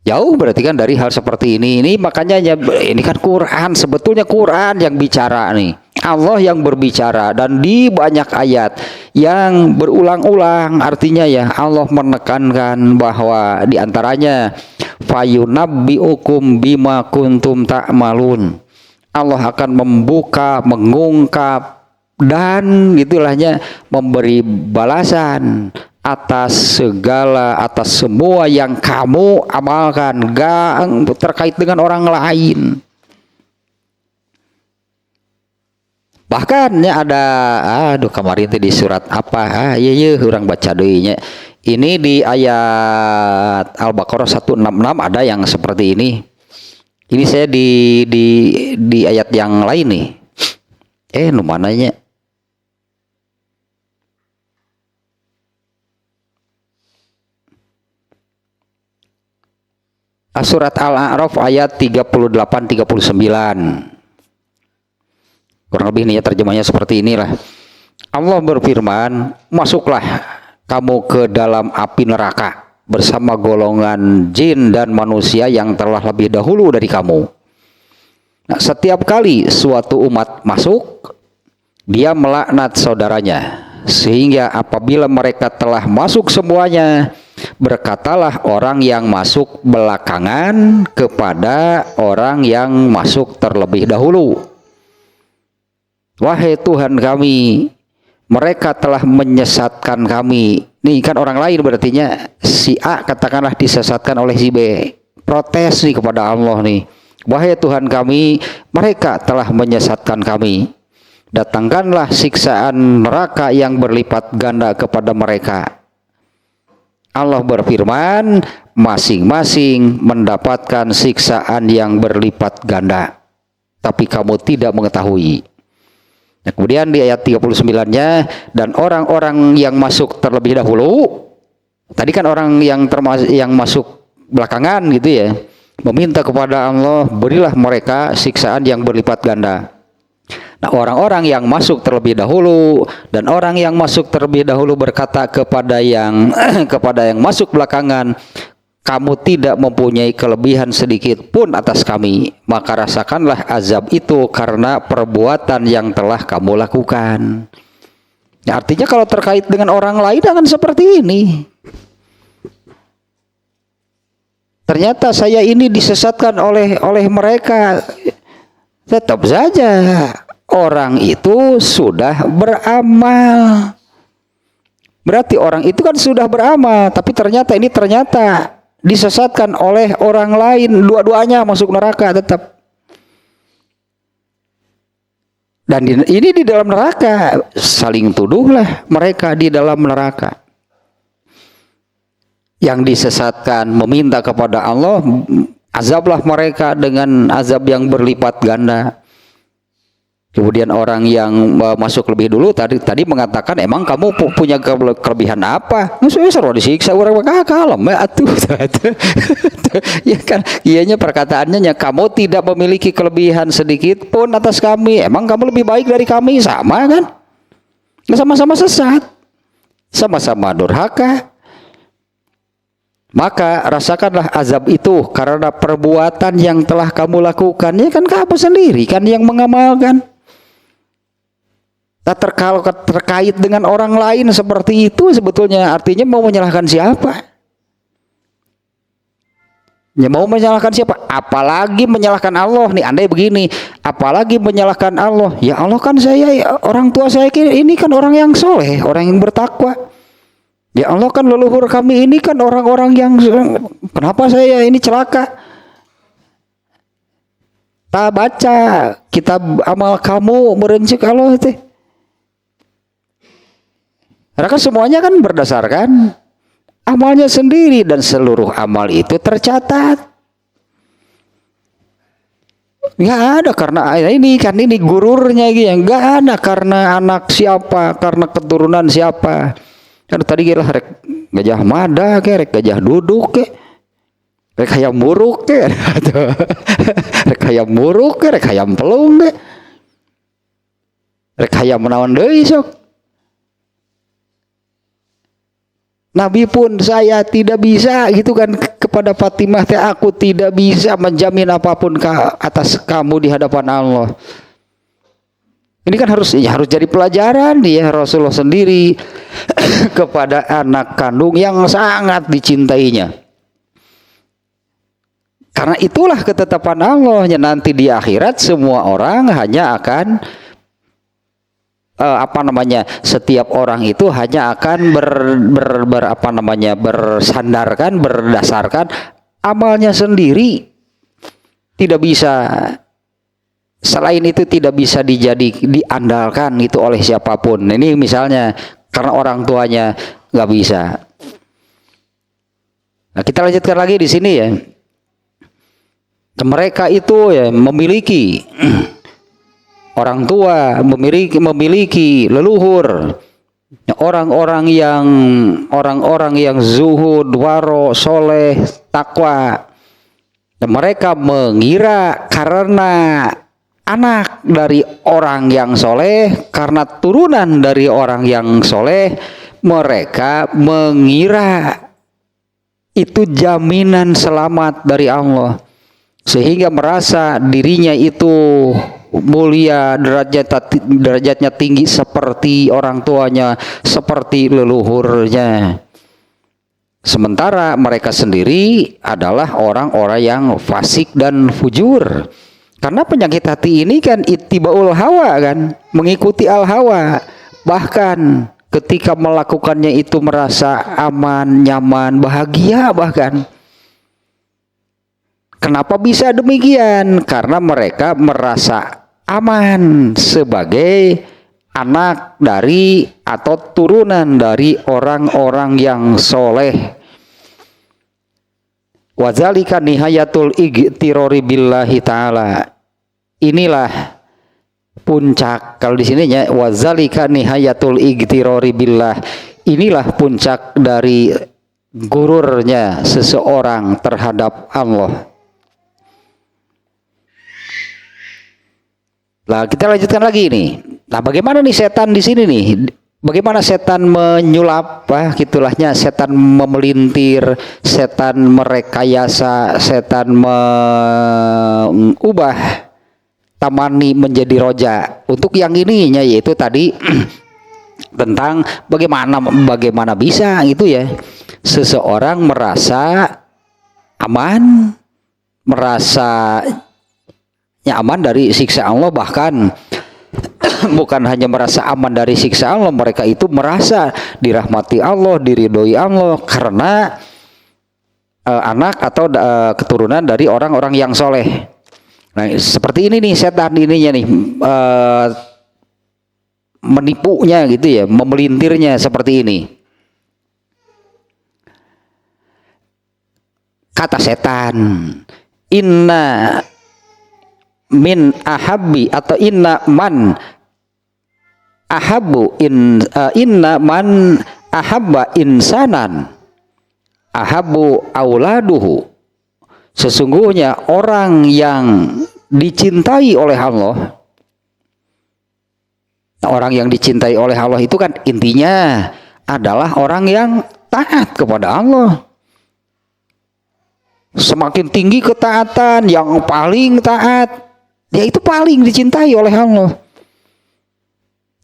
Jauh berarti kan dari hal seperti ini. Ini makanya ini kan Quran, sebetulnya Quran yang bicara nih. Allah yang berbicara, dan di banyak ayat yang berulang-ulang artinya ya Allah menekankan bahwa diantaranya fayunabbiukum bima kuntum ta'malun. Allah akan membuka, mengungkap, dan gitulahnya memberi balasan atas semua yang kamu amalkan, gak terkait dengan orang lain. Bahkan ya ada, aduh kemarin itu di surat apa? Iya orang baca dulunya. Ini di ayat Al-Baqarah 166 ada yang seperti ini. Ini saya di ayat yang lain nih. Numananya? Surat Al-A'raf ayat 38-39. Kurang lebih nih ya terjemahnya seperti inilah. Allah berfirman, masuklah kamu ke dalam api neraka bersama golongan jin dan manusia yang telah lebih dahulu dari kamu. Nah, setiap kali suatu umat masuk, dia melaknat saudaranya, sehingga apabila mereka telah masuk semuanya, berkatalah orang yang masuk belakangan kepada orang yang masuk terlebih dahulu, wahai Tuhan kami, mereka telah menyesatkan kami. Nih kan orang lain berartinya si A katakanlah disesatkan oleh si B. Protes nih kepada Allah nih. Wahai Tuhan kami, mereka telah menyesatkan kami. Datangkanlah siksaan neraka yang berlipat ganda kepada mereka. Allah berfirman, masing-masing mendapatkan siksaan yang berlipat ganda, tapi kamu tidak mengetahui. Nah, kemudian di ayat 39-nya, dan orang-orang yang masuk terlebih dahulu, tadi kan orang yang masuk belakangan gitu ya, meminta kepada Allah, berilah mereka siksaan yang berlipat ganda. Nah, orang-orang yang masuk terlebih dahulu dan orang yang masuk terlebih dahulu berkata kepada yang masuk belakangan, kamu tidak mempunyai kelebihan sedikit pun atas kami, maka rasakanlah azab itu karena perbuatan yang telah kamu lakukan. Ya, artinya kalau terkait dengan orang lain akan seperti ini. Ternyata saya ini disesatkan oleh mereka. Tetap saja orang itu sudah beramal. Berarti orang itu kan sudah beramal, tapi ternyata disesatkan oleh orang lain, dua-duanya masuk neraka tetap. Dan ini di dalam neraka, saling tuduhlah mereka di dalam neraka. Yang disesatkan meminta kepada Allah, azablah mereka dengan azab yang berlipat ganda. Kemudian orang yang masuk lebih dulu tadi mengatakan, emang kamu punya kelebihan apa? Saya suruh disiksa orang kalem atuh. Ya kan, ianya perkataannya, kamu tidak memiliki kelebihan sedikit pun atas kami. Emang kamu lebih baik dari kami? Sama kan? Sama-sama sesat, sama-sama durhaka. Maka rasakanlah azab itu karena perbuatan yang telah kamu lakukan. Ya kan kamu sendiri kan yang mengamalkan. Kalau terkait dengan orang lain seperti itu, sebetulnya artinya mau menyalahkan siapa? Ya mau menyalahkan siapa? Apalagi menyalahkan Allah. Nih andai begini, apalagi menyalahkan Allah. Ya Allah kan orang tua saya ini kan orang yang soleh, orang yang bertakwa. Ya Allah kan leluhur kami ini kan orang-orang yang, kenapa saya ini celaka? Tak baca kitab amal kamu merencik Allah itu. Karena kan semuanya kan berdasarkan amalnya sendiri, dan seluruh amal itu tercatat. Nggak ada karena ini gururnya gitu ya. Nggak ada karena anak siapa, karena keturunan siapa. Kan tadi kira rek gajah mada ke, rek gajah duduk ke, rek hayam muruk ke, rek hayam muruk ke, rek hayam pelung ke, rek hayam menawan deui sok. Nabi pun saya tidak bisa gitu kan kepada Fatimah teh, aku tidak bisa menjamin apapun atas kamu di hadapan Allah. Ini kan harus jadi pelajaran ya Rasulullah sendiri kepada anak kandung yang sangat dicintainya. Karena itulah ketetapan Allah, nanti di akhirat semua orang hanya akan setiap orang itu hanya akan bersandarkan berdasarkan amalnya sendiri. Tidak bisa selain itu, tidak bisa diandalkan itu oleh siapapun. Ini misalnya karena orang tuanya nggak bisa. Nah, kita lanjutkan lagi di sini ya. Mereka itu ya memiliki orang tua, memiliki leluhur, orang-orang yang zuhud, waro, soleh, takwa. Dan mereka mengira karena anak dari orang yang soleh, karena turunan dari orang yang soleh, mereka mengira itu jaminan selamat dari Allah, sehingga merasa dirinya itu mulia, derajatnya tinggi seperti orang tuanya, seperti leluhurnya. Sementara mereka sendiri adalah orang-orang yang fasik dan fujur. Karena penyakit hati ini kan ittibaul hawa kan, mengikuti al-hawa. Bahkan ketika melakukannya itu merasa aman, nyaman, bahagia bahkan. Kenapa bisa demikian? Karena mereka merasa aman sebagai anak dari atau turunan dari orang-orang yang soleh. Wadzalika nihayatul igtirori billahi ta'ala. Inilah puncak, kalau di sininya wadzalika nihayatul igtirori billah. Inilah puncak dari gururnya seseorang terhadap Allah. Nah, kita lanjutkan lagi nih. Nah, bagaimana nih setan di sini nih? Bagaimana setan menyulap, gitulahnya, setan memelintir, setan merekayasa, setan mengubah tamani menjadi roja. Untuk yang ininya yaitu tadi tentang bagaimana bisa gitu ya. Seseorang merasa aman, merasa aman dari siksa Allah, bahkan bukan hanya merasa aman dari siksa Allah, mereka itu merasa dirahmati Allah, diridhoi Allah karena anak atau keturunan dari orang-orang yang soleh. Nah, seperti ini nih setan ininya nih, menipunya gitu ya, memelintirnya seperti ini. Kata setan, inna min ahabbi atau inna man ahabbu inna man ahabba insanan ahabbu auladuhu. Sesungguhnya orang yang dicintai oleh Allah, orang yang dicintai oleh Allah itu kan intinya adalah orang yang taat kepada Allah. Semakin tinggi ketaatan, yang paling taat, dia itu paling dicintai oleh Allah.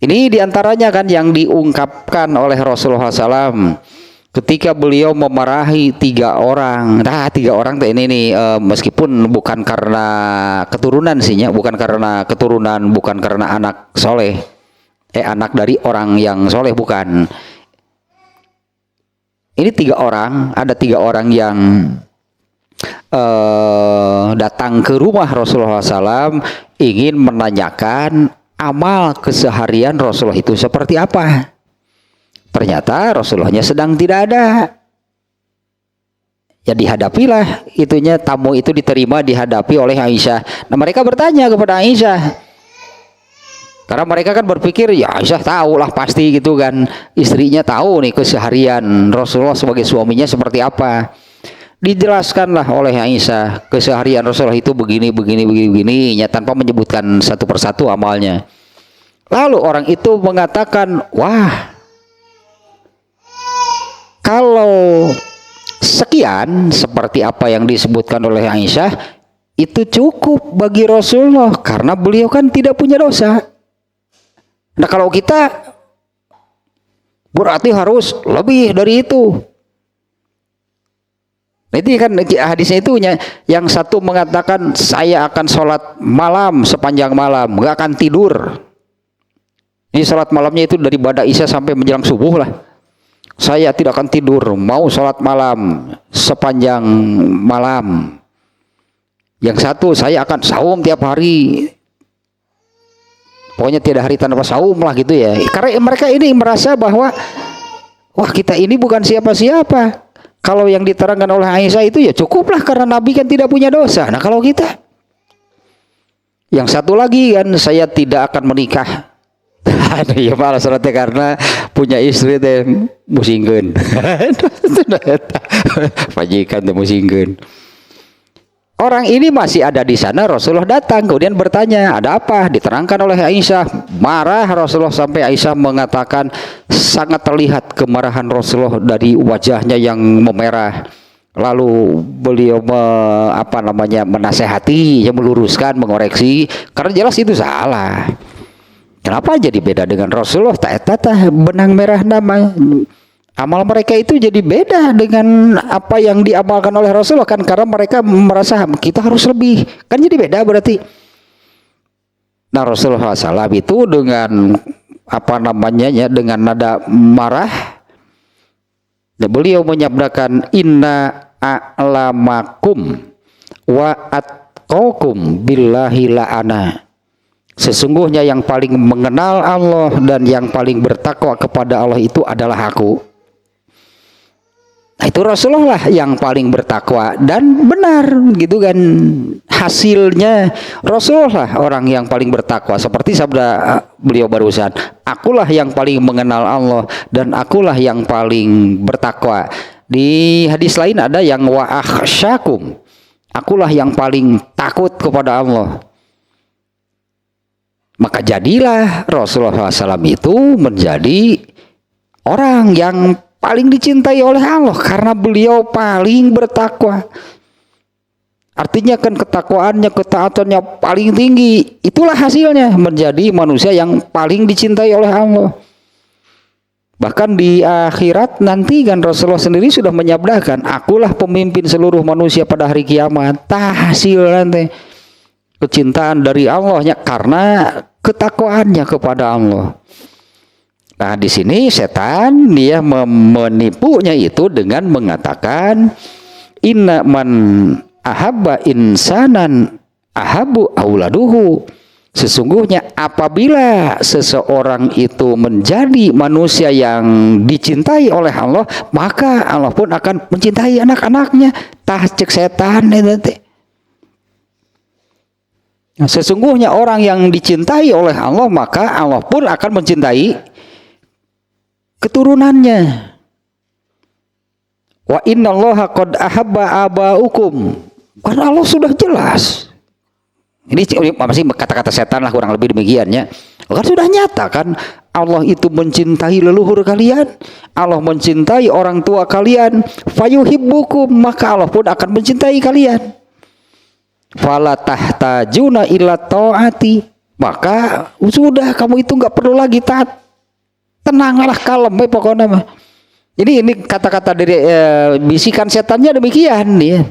Ini diantaranya kan yang diungkapkan oleh Rasulullah SAW ketika beliau memarahi 3 orang. Nah, 3 orang ini nih, meskipun bukan karena keturunan sih ya, bukan karena keturunan, bukan karena anak soleh, anak dari orang yang soleh, bukan. Ini 3 orang, ada 3 orang yang datang ke rumah Rasulullah SAW ingin menanyakan amal keseharian Rasulullah itu seperti apa. Ternyata Rasulullahnya sedang tidak ada. Ya dihadapilah itunya, tamu itu diterima, dihadapi oleh Aisyah. Nah, mereka bertanya kepada Aisyah, karena mereka kan berpikir ya Aisyah tahu lah pasti gitu kan, istrinya tahu nih keseharian Rasulullah sebagai suaminya seperti apa. Dijelaskanlah oleh Aisyah keseharian Rasulullah itu begini, tanpa menyebutkan satu persatu amalnya. Lalu orang itu mengatakan, wah, kalau sekian seperti apa yang disebutkan oleh Aisyah, itu cukup bagi Rasulullah karena beliau kan tidak punya dosa. Nah kalau kita berarti harus lebih dari itu. Itu kan hadisnya itu yang satu mengatakan saya akan sholat malam sepanjang malam, nggak akan tidur. Ini sholat malamnya itu dari ba'da isya sampai menjelang subuh lah. Saya tidak akan tidur, mau sholat malam sepanjang malam. Yang satu saya akan saum tiap hari. Pokoknya tidak hari tanpa saum lah gitu ya. Karena mereka ini merasa bahwa wah kita ini bukan siapa-siapa. Kalau yang diterangkan oleh Aisyah itu ya cukuplah karena Nabi kan tidak punya dosa. Nah kalau kita, yang satu lagi kan saya tidak akan menikah. Ya malah suratnya karena punya istri teh musingkeun. Pajikan teh musingkeun. Orang ini masih ada di sana, Rasulullah datang kemudian bertanya, ada apa? Diterangkan oleh Aisyah. Marah Rasulullah sampai Aisyah mengatakan sangat terlihat kemarahan Rasulullah dari wajahnya yang memerah. Lalu beliau menasehati, meluruskan, mengoreksi karena jelas itu salah. Kenapa jadi beda dengan Rasulullah? Tak benang merah nama. Amal mereka itu jadi beda dengan apa yang diamalkan oleh Rasulullah kan, karena mereka merasa kita harus lebih, kan jadi beda berarti. Nah Rasulullah SAW itu dengan dengan nada marah, dan beliau menyabdakan inna a'lamakum wa atqakum billahi la'ana. Sesungguhnya yang paling mengenal Allah dan yang paling bertakwa kepada Allah itu adalah aku. Nah, itu Rasulullah lah yang paling bertakwa dan benar gitu kan, hasilnya Rasulullah orang yang paling bertakwa seperti sabda beliau barusan, akulah yang paling mengenal Allah dan akulah yang paling bertakwa. Di hadis lain ada yang wa akhsyakum, akulah yang paling takut kepada Allah. Maka jadilah Rasulullah SAW itu menjadi orang yang paling dicintai oleh Allah karena beliau paling bertakwa. Artinya kan ketakwaannya, ketaatannya paling tinggi. Itulah hasilnya menjadi manusia yang paling dicintai oleh Allah. Bahkan di akhirat nanti kan Rasulullah sendiri sudah menyabdakan, akulah pemimpin seluruh manusia pada hari kiamat. Hasil nanti kecintaan dari Allahnya karena ketakwaannya kepada Allah. Nah di sini setan dia menipunya itu dengan mengatakan inna man ahabba insanan ahabu auladuhu. Sesungguhnya apabila seseorang itu menjadi manusia yang dicintai oleh Allah, maka Allah pun akan mencintai anak-anaknya. Tah cek setan itu. Sesungguhnya orang yang dicintai oleh Allah, maka Allah pun akan mencintai keturunannya. Wa innallaha qad ahabba abaukum. Karena Allah sudah jelas. Ini masih kata-kata setan lah kurang lebih demikiannya. Kan sudah nyata kan Allah itu mencintai leluhur kalian, Allah mencintai orang tua kalian, fayuhibbukum, maka Allah pun akan mencintai kalian. Fala tahtajuna illa taati, maka sudah kamu itu enggak perlu lagi taat. Tenanglah, kalem pokoknya mah. Jadi ini kata-kata dari bisikan setannya demikian ya.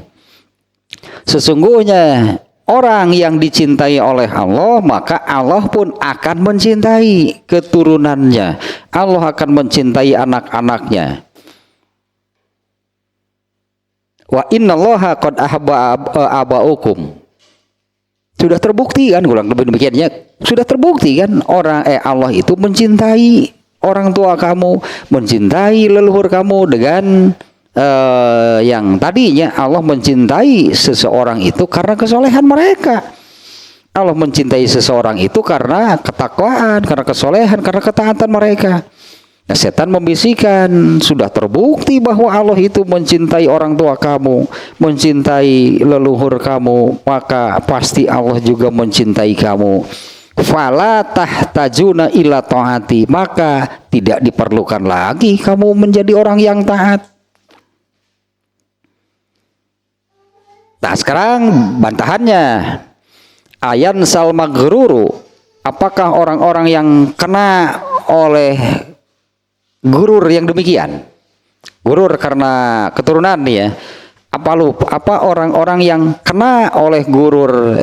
Sesungguhnya orang yang dicintai oleh Allah, maka Allah pun akan mencintai keturunannya. Allah akan mencintai anak-anaknya. Wa innallaha qad ahabba abaukum. Sudah terbukti kan, ulang lebih demikiannya. Sudah terbukti kan Allah itu mencintai orang tua kamu, mencintai leluhur kamu dengan yang tadinya Allah mencintai seseorang itu karena kesolehan mereka. Allah mencintai seseorang itu karena ketakwaan, karena kesolehan, karena ketaatan mereka. Nah, setan membisikkan, sudah terbukti bahwa Allah itu mencintai orang tua kamu, mencintai leluhur kamu, maka pasti Allah juga mencintai kamu. fala tahtajuna ila taati, maka tidak diperlukan lagi kamu menjadi orang yang taat. Nah sekarang bantahannya, ayan sal maghruru, apakah orang-orang yang kena oleh gurur yang demikian, gurur karena keturunan nih ya, apa orang-orang yang kena oleh gurur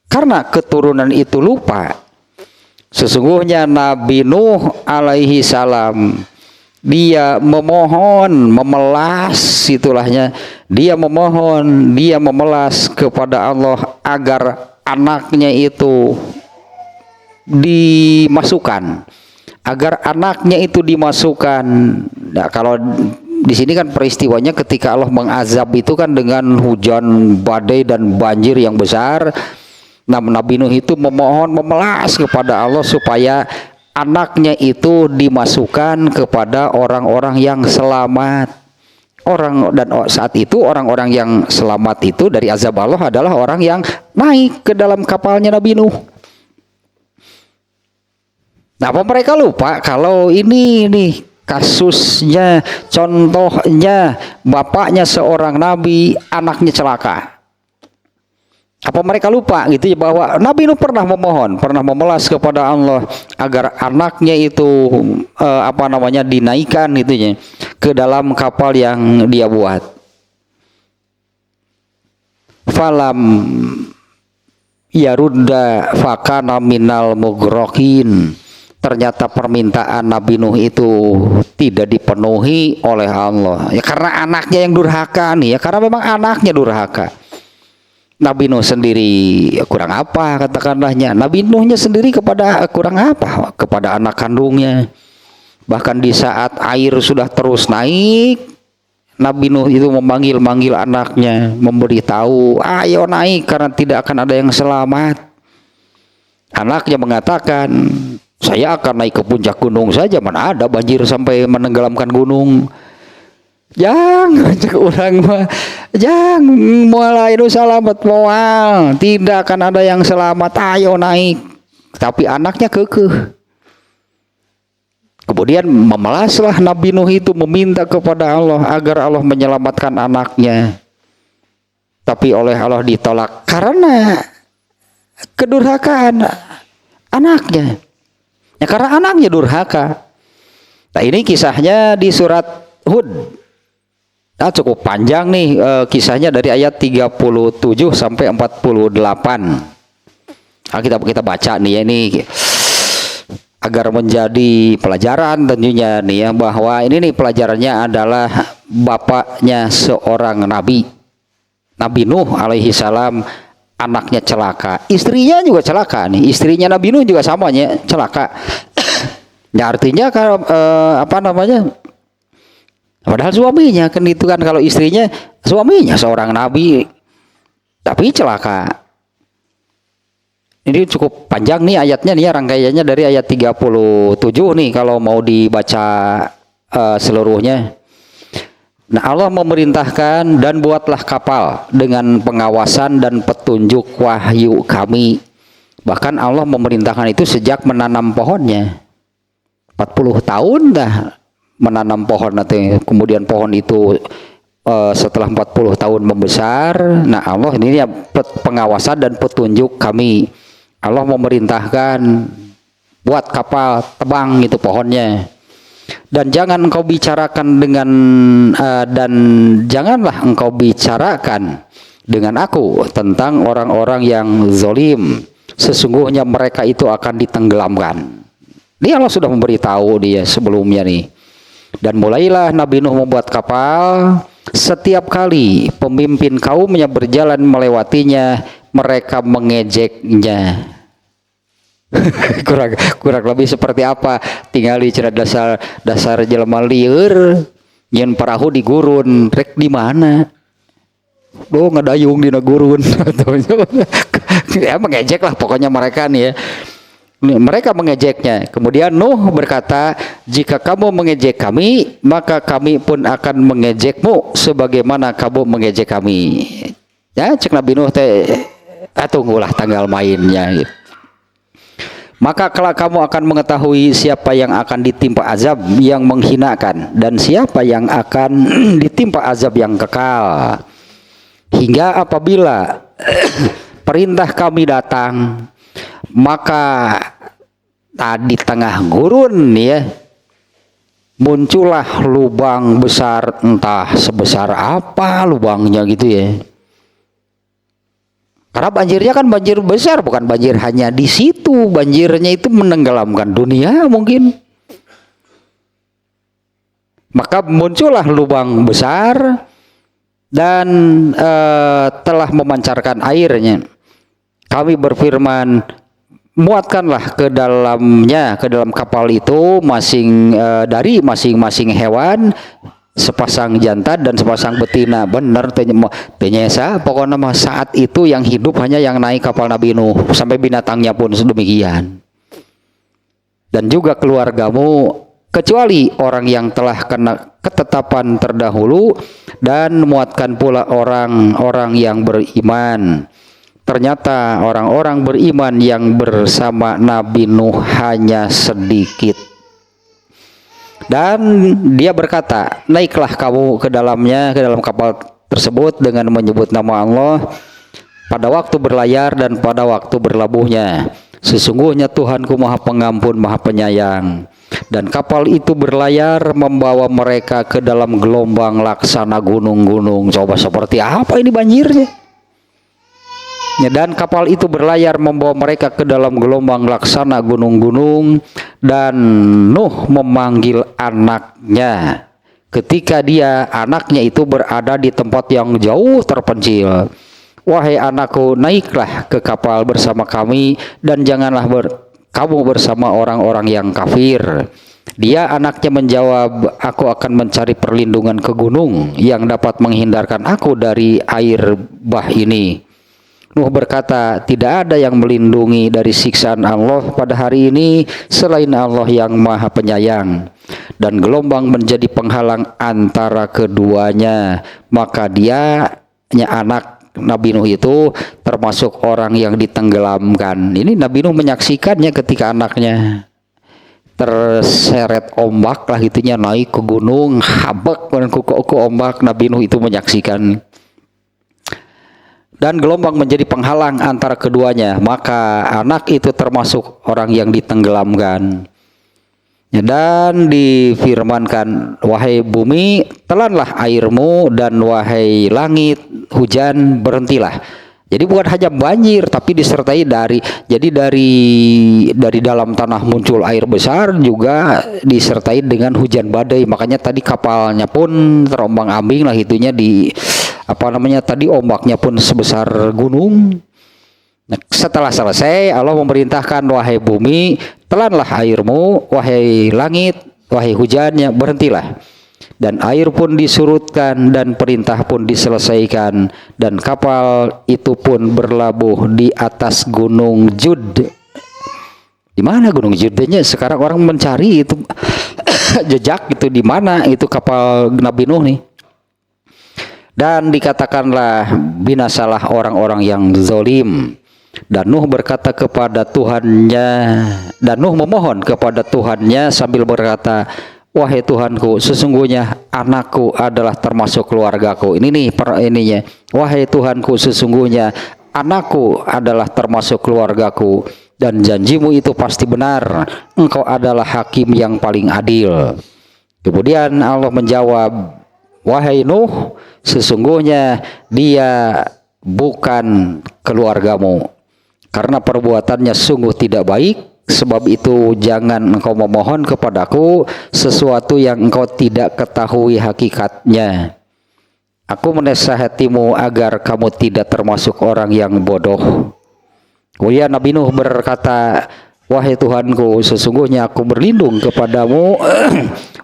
karena keturunan itu lupa. Sesungguhnya Nabi Nuh alaihi salam, dia memohon, memelas itulahnya, dia memohon, dia memelas kepada Allah agar anaknya itu dimasukkan, agar anaknya itu dimasukkan. Nah, kalau di sini kan peristiwanya ketika Allah mengazab itu kan dengan hujan badai dan banjir yang besar. Nah, Nabi Nuh itu memohon, memelas kepada Allah supaya anaknya itu dimasukkan kepada orang-orang yang selamat. Saat itu orang-orang yang selamat itu dari azab Allah adalah orang yang naik ke dalam kapalnya Nabi Nuh. Nah, apa mereka lupa kalau ini nih kasusnya, contohnya bapaknya seorang nabi, anaknya celaka. Apa mereka lupa gitu ya bahwa Nabi Nuh pernah memohon, pernah memelas kepada Allah agar anaknya itu dinaikkan gitu ya ke dalam kapal yang dia buat. Falam yarudda fakana minal mughroqin. Ternyata permintaan Nabi Nuh itu tidak dipenuhi oleh Allah. Ya karena anaknya yang durhaka nih ya, karena memang anaknya durhaka. Nabi Nuh sendiri kurang apa katakanlahnya, Nabi Nuhnya sendiri kurang apa kepada anak kandungnya. Bahkan di saat air sudah terus naik, Nabi Nuh itu memanggil anaknya, memberitahu ayo naik karena tidak akan ada yang selamat. Anaknya mengatakan, saya akan naik ke puncak gunung saja, mana ada banjir sampai menenggelamkan gunung. Jangan cek orang mah, jangan mulai itu selamat moal, tidak akan ada yang selamat, ayo naik. Tapi anaknya kekeh. Kemudian memelaslah Nabi Nuh itu meminta kepada Allah agar Allah menyelamatkan anaknya. Tapi oleh Allah ditolak karena kedurhakaan anaknya. Ya karena anaknya durhaka. Nah ini kisahnya di surat Hud. Nah, cukup panjang nih kisahnya dari ayat 37 sampai 48. Nah, kita baca nih ya, ini agar menjadi pelajaran tentunya nih ya, bahwa ini nih pelajarannya adalah bapaknya seorang nabi, Nabi Nuh alaihi salam, anaknya celaka, istrinya juga celaka nih, istrinya Nabi Nuh juga samanya celaka. Ya artinya kalau padahal suaminya kan itu kan, kalau istrinya, suaminya seorang nabi tapi celaka. Ini cukup panjang nih ayatnya nih ya, rangkaiannya dari ayat 37 nih kalau mau dibaca seluruhnya. Nah, Allah memerintahkan, dan buatlah kapal dengan pengawasan dan petunjuk wahyu kami. Bahkan Allah memerintahkan itu sejak menanam pohonnya. 40 tahun dah menanam pohon nanti, kemudian pohon itu setelah 40 tahun membesar. Nah Allah ini ya pengawasan dan petunjuk kami. Allah memerintahkan buat kapal, tebang itu pohonnya, dan jangan engkau bicarakan dengan dan janganlah engkau bicarakan dengan aku tentang orang-orang yang zalim, sesungguhnya mereka itu akan ditenggelamkan. Ini Allah sudah memberitahu dia sebelumnya nih. Dan mulailah Nabi Nuh membuat kapal. Setiap kali pemimpin kaumnya berjalan melewatinya, mereka mengejeknya. kurang lebih seperti apa? Tinggal di dasar jelema lieur, nyen perahu di gurun, rek di mana? Do ngadayung di gurun. Ya mengejek lah pokoknya mereka nih ya. Mereka mengejeknya. Kemudian Nuh berkata, jika kamu mengejek kami, maka kami pun akan mengejekmu sebagaimana kamu mengejek kami. Ya cek Nabi Nuh teh, tunggulah tanggal mainnya gitu. Maka kelak kamu akan mengetahui siapa yang akan ditimpa azab yang menghinakan dan siapa yang akan ditimpa azab yang kekal. Hingga apabila perintah kami datang, maka tadi tengah gurun ya, muncullah lubang besar, entah sebesar apa lubangnya gitu ya. Karena banjirnya kan banjir besar, bukan banjir hanya di situ, banjirnya itu menenggelamkan dunia mungkin. Maka muncullah lubang besar dan telah memancarkan airnya. Kami berfirman, muatkanlah ke dalamnya, ke dalam kapal itu dari masing-masing hewan sepasang jantan dan sepasang betina. Bener ternyata pokoknya saat itu yang hidup hanya yang naik kapal Nabi Nuh, sampai binatangnya pun sedemikian. Dan juga keluargamu, kecuali orang yang telah kena ketetapan terdahulu, dan muatkan pula orang-orang yang beriman. Ternyata orang-orang beriman yang bersama Nabi Nuh hanya sedikit. Dan dia berkata, naiklah kamu ke dalamnya, ke dalam kapal tersebut dengan menyebut nama Allah pada waktu berlayar dan pada waktu berlabuhnya. Sesungguhnya Tuhanku Maha Pengampun, Maha Penyayang. Dan kapal itu berlayar membawa mereka ke dalam gelombang laksana gunung-gunung. Coba seperti apa ini banjirnya? Dan kapal itu berlayar membawa mereka ke dalam gelombang laksana gunung-gunung. Dan Nuh memanggil anaknya ketika anaknya itu berada di tempat yang jauh terpencil. Wahai anakku, naiklah ke kapal bersama kami dan janganlah kamu bersama orang-orang yang kafir. Dia anaknya menjawab, aku akan mencari perlindungan ke gunung yang dapat menghindarkan aku dari air bah ini. Nuh berkata, tidak ada yang melindungi dari siksaan Allah pada hari ini selain Allah yang Maha Penyayang. Dan gelombang menjadi penghalang antara keduanya. Maka anak Nabi Nuh itu termasuk orang yang ditenggelamkan. Ini Nabi Nuh menyaksikannya ketika anaknya terseret ombak lah gitunya, naik ke gunung, habak dan kuku ombak. Nabi Nuh itu menyaksikan. Dan gelombang menjadi penghalang antara keduanya, maka anak itu termasuk orang yang ditenggelamkan. Dan difirmankan, wahai bumi, telanlah airmu, dan wahai langit, hujan berhentilah. Jadi bukan hanya banjir, tapi disertai dari dalam tanah muncul air besar, juga disertai dengan hujan badai. Makanya tadi kapalnya pun terombang-ambing lah itunya tadi ombaknya pun sebesar gunung. Nah, setelah selesai Allah memerintahkan, wahai bumi, telanlah airmu, wahai langit, wahai hujannya berhentilah. Dan air pun disurutkan dan perintah pun diselesaikan, dan kapal itu pun berlabuh di atas gunung Jud. Di mana gunung Judnya? Sekarang orang mencari itu jejak itu di mana itu kapal Nabi Nuh nih. Dan dikatakanlah binasalah orang-orang yang zalim. Dan Nuh berkata kepada Tuhannya, dan Nuh memohon kepada Tuhannya sambil berkata, wahai Tuhanku, sesungguhnya anakku adalah termasuk keluargaku. Ini nih ininya. Wahai Tuhanku, sesungguhnya anakku adalah termasuk keluargaku, dan janjimu itu pasti benar. Engkau adalah hakim yang paling adil. Kemudian Allah menjawab, wahai Nuh, sesungguhnya dia bukan keluargamu, karena perbuatannya sungguh tidak baik. Sebab itu jangan engkau memohon kepadaku sesuatu yang engkau tidak ketahui hakikatnya. Aku menasihatimu agar kamu tidak termasuk orang yang bodoh. Kemudian Nabi Nuh berkata, wahai Tuhanku, sesungguhnya aku berlindung kepadamu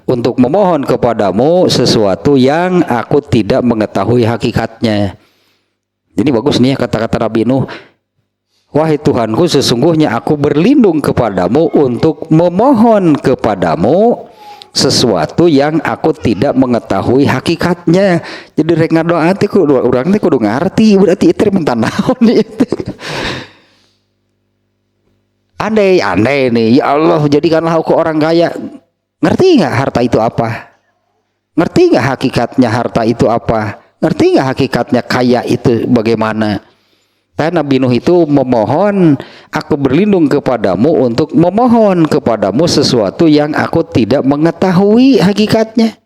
untuk memohon kepadamu sesuatu yang aku tidak mengetahui hakikatnya. Ini bagus nih kata-kata Nabi Nuh. Wahai Tuhanku, sesungguhnya aku berlindung kepadamu untuk memohon kepadamu sesuatu yang aku tidak mengetahui hakikatnya. Jadi rek ngadoa teh urang teh kudu ngarti, berarti itu minta naon itu. andai nih, ya Allah jadikanlah aku orang kaya. Ngerti nggak harta itu apa? Ngerti nggak hakikatnya harta itu apa? Ngerti nggak hakikatnya kaya itu bagaimana? Karena Nabi Nuh itu memohon, aku berlindung kepadamu untuk memohon kepadamu sesuatu yang aku tidak mengetahui hakikatnya.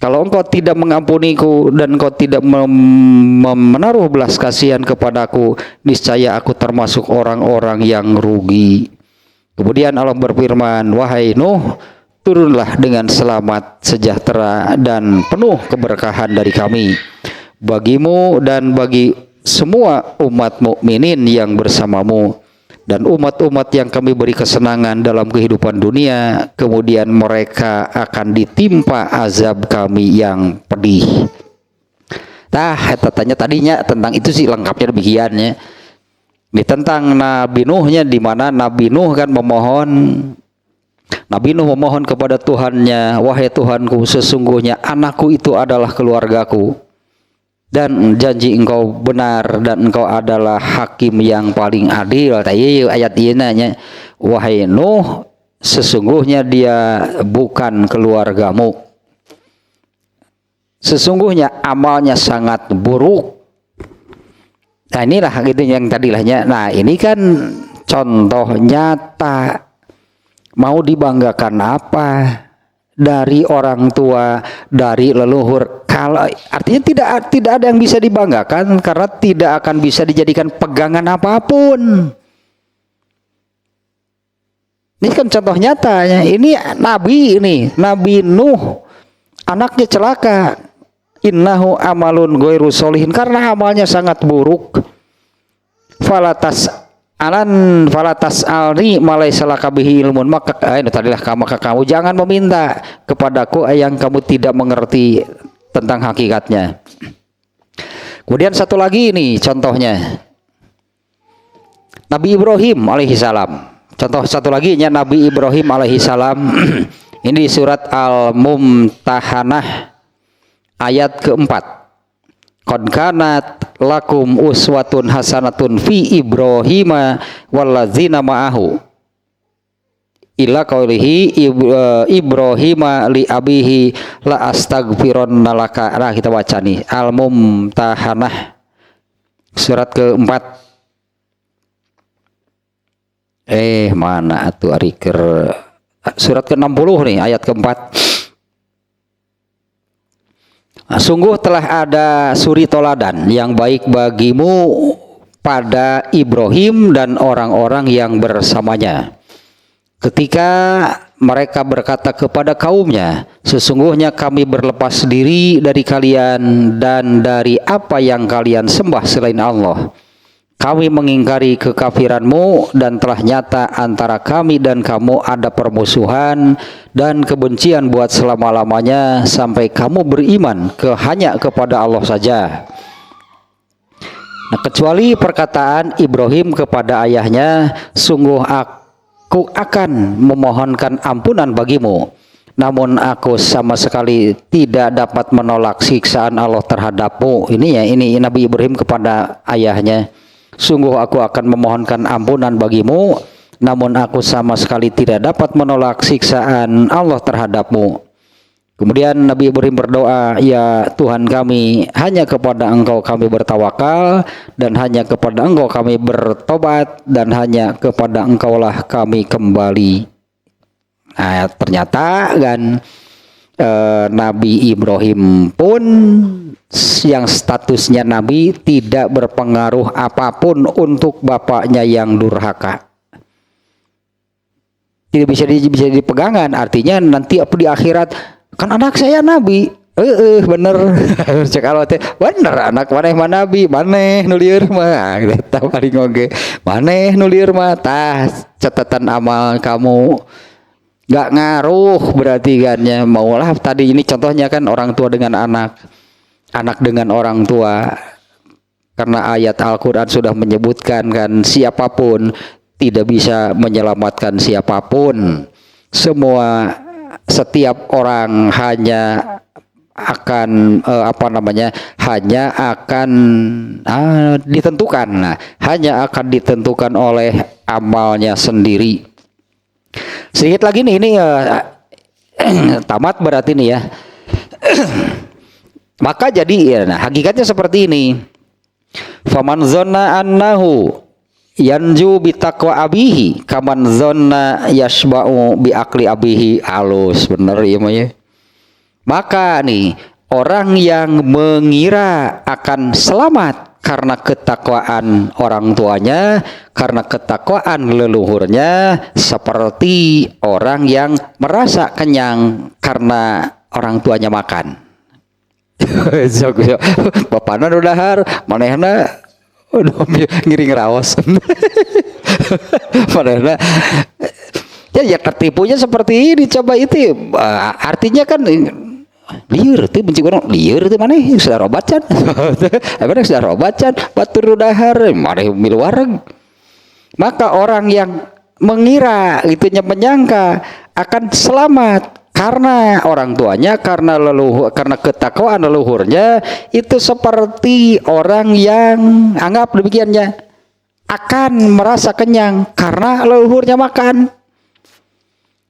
Kalau engkau tidak mengampuniku dan engkau tidak menaruh belas kasihan kepadaku, niscaya aku termasuk orang-orang yang rugi. Kemudian Allah berfirman, wahai Nuh, turunlah dengan selamat, sejahtera dan penuh keberkahan dari kami bagimu dan bagi semua umat mukminin yang bersamamu dan umat-umat yang kami beri kesenangan dalam kehidupan dunia, kemudian mereka akan ditimpa azab kami yang pedih. Tanya tadinya tentang itu sih lengkapnya demikiannya. Di tentang Nabi Nuhnya, di mana Nabi Nuh kan Nabi Nuh memohon kepada Tuhannya, wahai Tuhanku, sesungguhnya anakku itu adalah keluargaku, dan janji engkau benar dan engkau adalah hakim yang paling adil. Ayat ini nanya, wahai Nuh, sesungguhnya dia bukan keluargamu, sesungguhnya amalnya sangat buruk. Nah inilah gitu yang tadi lahnya. Nah ini kan contoh nyata. Mau dibanggakan apa dari orang tua, dari leluhur? Kalau artinya tidak ada yang bisa dibanggakan karena tidak akan bisa dijadikan pegangan apapun. Ini kan contoh nyatanya. Ini Nabi Nuh, anaknya celaka. Innahu amalun ghairu sholihin, karena amalnya sangat buruk. Falatas alni malaisa laka bihi ilmun, maka kamu jangan meminta kepadaku yang kamu tidak mengerti tentang hakikatnya. Kemudian satu lagi ini contohnya Nabi Ibrahim alaihissalam. Contoh satu lagi nya Nabi Ibrahim alaihissalam. Ini di surat Al-Mumtahanah ayat keempat. Qad kanat lakum uswatun hasanatun fi Ibrahima walladzina ma'ahu ila qaulihi Ibrahima li abihi la astaghfironna laka. Nah kita baca nih Al-Mumtahanah surat keempat. Mana atuh ariker surat ke-60 nih ayat keempat. Sungguh telah ada suri toladan yang baik bagimu pada Ibrahim dan orang-orang yang bersamanya, ketika mereka berkata kepada kaumnya, sesungguhnya kami berlepas diri dari kalian dan dari apa yang kalian sembah selain Allah. Kami mengingkari kekafiranmu dan telah nyata antara kami dan kamu ada permusuhan dan kebencian buat selama-lamanya sampai kamu beriman hanya kepada Allah saja. Nah, kecuali perkataan Ibrahim kepada ayahnya, sungguh aku akan memohonkan ampunan bagimu, namun aku sama sekali tidak dapat menolak siksaan Allah terhadapmu. Ini Nabi Ibrahim kepada ayahnya. Sungguh aku akan memohonkan ampunan bagimu, namun aku sama sekali tidak dapat menolak siksaan Allah terhadapmu. Kemudian Nabi Ibrahim berdoa, ya Tuhan kami, hanya kepada Engkau kami bertawakal, dan hanya kepada Engkau kami bertobat, dan hanya kepada Engkaulah kami kembali. Nah, ternyata kan Nabi Ibrahim pun yang statusnya Nabi tidak berpengaruh apapun untuk bapaknya yang durhaka. Tidak bisa dipegangan. Artinya nanti apa di akhirat, kan anak saya Nabi. Bener. Cek Allah teh bener anak mana Nabi, maneh nu lieur mah. Eta paling oge. Maneh nu lieur mah tah catatan amal kamu nggak ngaruh berarti kan ya. Maulah tadi ini contohnya kan orang tua dengan anak dengan orang tua, karena ayat Al-Quran sudah menyebutkan kan siapapun tidak bisa menyelamatkan siapapun. Setiap orang hanya hanya akan ditentukan. Nah, hanya akan ditentukan oleh amalnya sendiri. Sedikit lagi nih, ini tamat berarti nih ya. Maka jadi ya, nah, hakikatnya seperti ini. Faman zonna annahu yanju bi taqwa abihi kaman zonna yashba'u bi akli abihi. Halus bener ya mah ya. Maka nih, orang yang mengira akan selamat karena ketakwaan orang tuanya, karena ketakwaan leluhurnya, seperti orang yang merasa kenyang karena orang tuanya makan. Bapana udah dahar, manehna udah ngiring raos. Manehna ya tertipunya seperti ini. Coba itu artinya kan liur tuh benci orang liur tuh mana sudah robacan. Emang sudah robacan batur dahar mana miluareg. Maka orang yang mengira itunya menyangka akan selamat karena orang tuanya, karena ketakwaan leluhurnya, itu seperti orang yang anggap demikiannya akan merasa kenyang karena leluhurnya makan.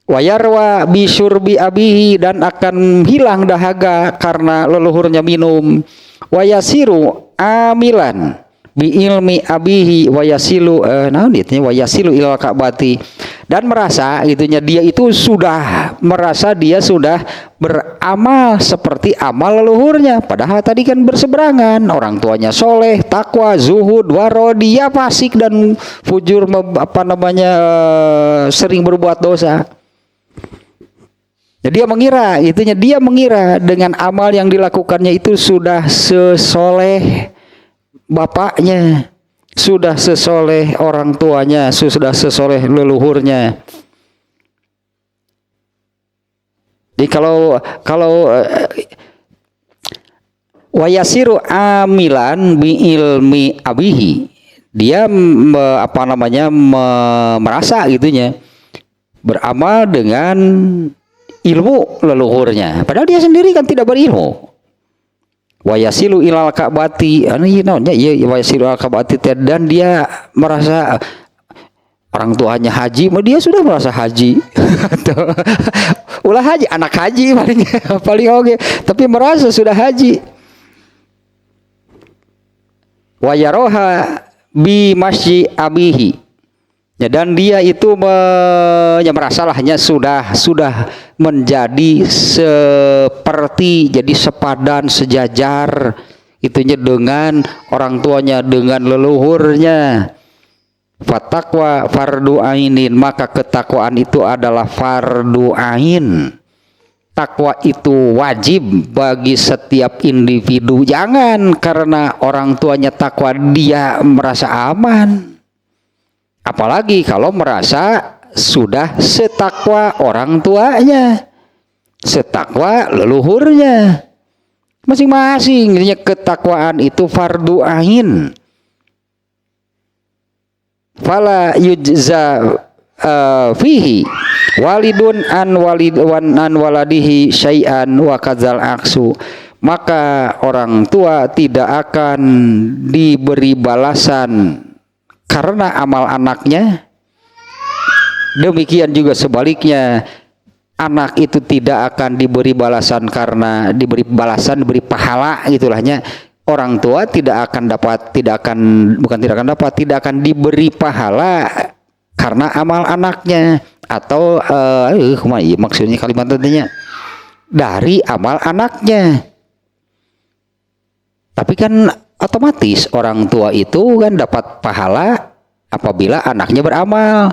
Wayarwa bisyurbi abihi, dan akan hilang dahaga karena leluhurnya minum. Wayasiru amilan bi ilmi abihi wayasilu wayasilu ilal ka'bati, dan merasa gitunya dia itu sudah merasa dia sudah beramal seperti amal leluhurnya, padahal tadi kan berseberangan. Orang tuanya soleh, takwa, zuhud, waro, dia fasik dan fujur, sering berbuat dosa. Jadi dia mengira dengan amal yang dilakukannya itu sudah sesoleh bapaknya, sudah sesoleh orang tuanya, sudah sesoleh leluhurnya. Jadi kalau wayasiru amilan bi ilmi abihi, dia merasa gitunya beramal dengan ilmu leluhurnya, padahal dia sendiri kan tidak berilmu. Wayasilu ilal ka'bati, wayasilu ilal ka'bati, dan dia merasa orang tuanya haji, dia sudah merasa haji. Ulah haji, anak haji paling oke, tapi merasa sudah haji. Wayaroha bi masyi abihi, ya, dan dia itu merasalahnya sudah menjadi seperti, jadi sepadan, sejajar itunya dengan orang tuanya, dengan leluhurnya. Fatakwa fardu ainin, maka ketakwaan itu adalah fardu ain. Takwa itu wajib bagi setiap individu. Jangan karena orang tuanya takwa dia merasa aman. Apalagi kalau merasa sudah setakwa orang tuanya, setakwa leluhurnya. Masing-masing ketakwaan itu fardu ain. Fala yujza fihi walidun an waladihi syai'an wa kadzal aksu, maka orang tua tidak akan diberi balasan karena amal anaknya, demikian juga sebaliknya anak itu tidak akan diberi balasan karena diberi pahala itulahnya. Orang tua tidak akan diberi pahala karena amal anaknya, atau maksudnya kalimat tadinya dari amal anaknya. Tapi kan otomatis orang tua itu kan dapat pahala apabila anaknya beramal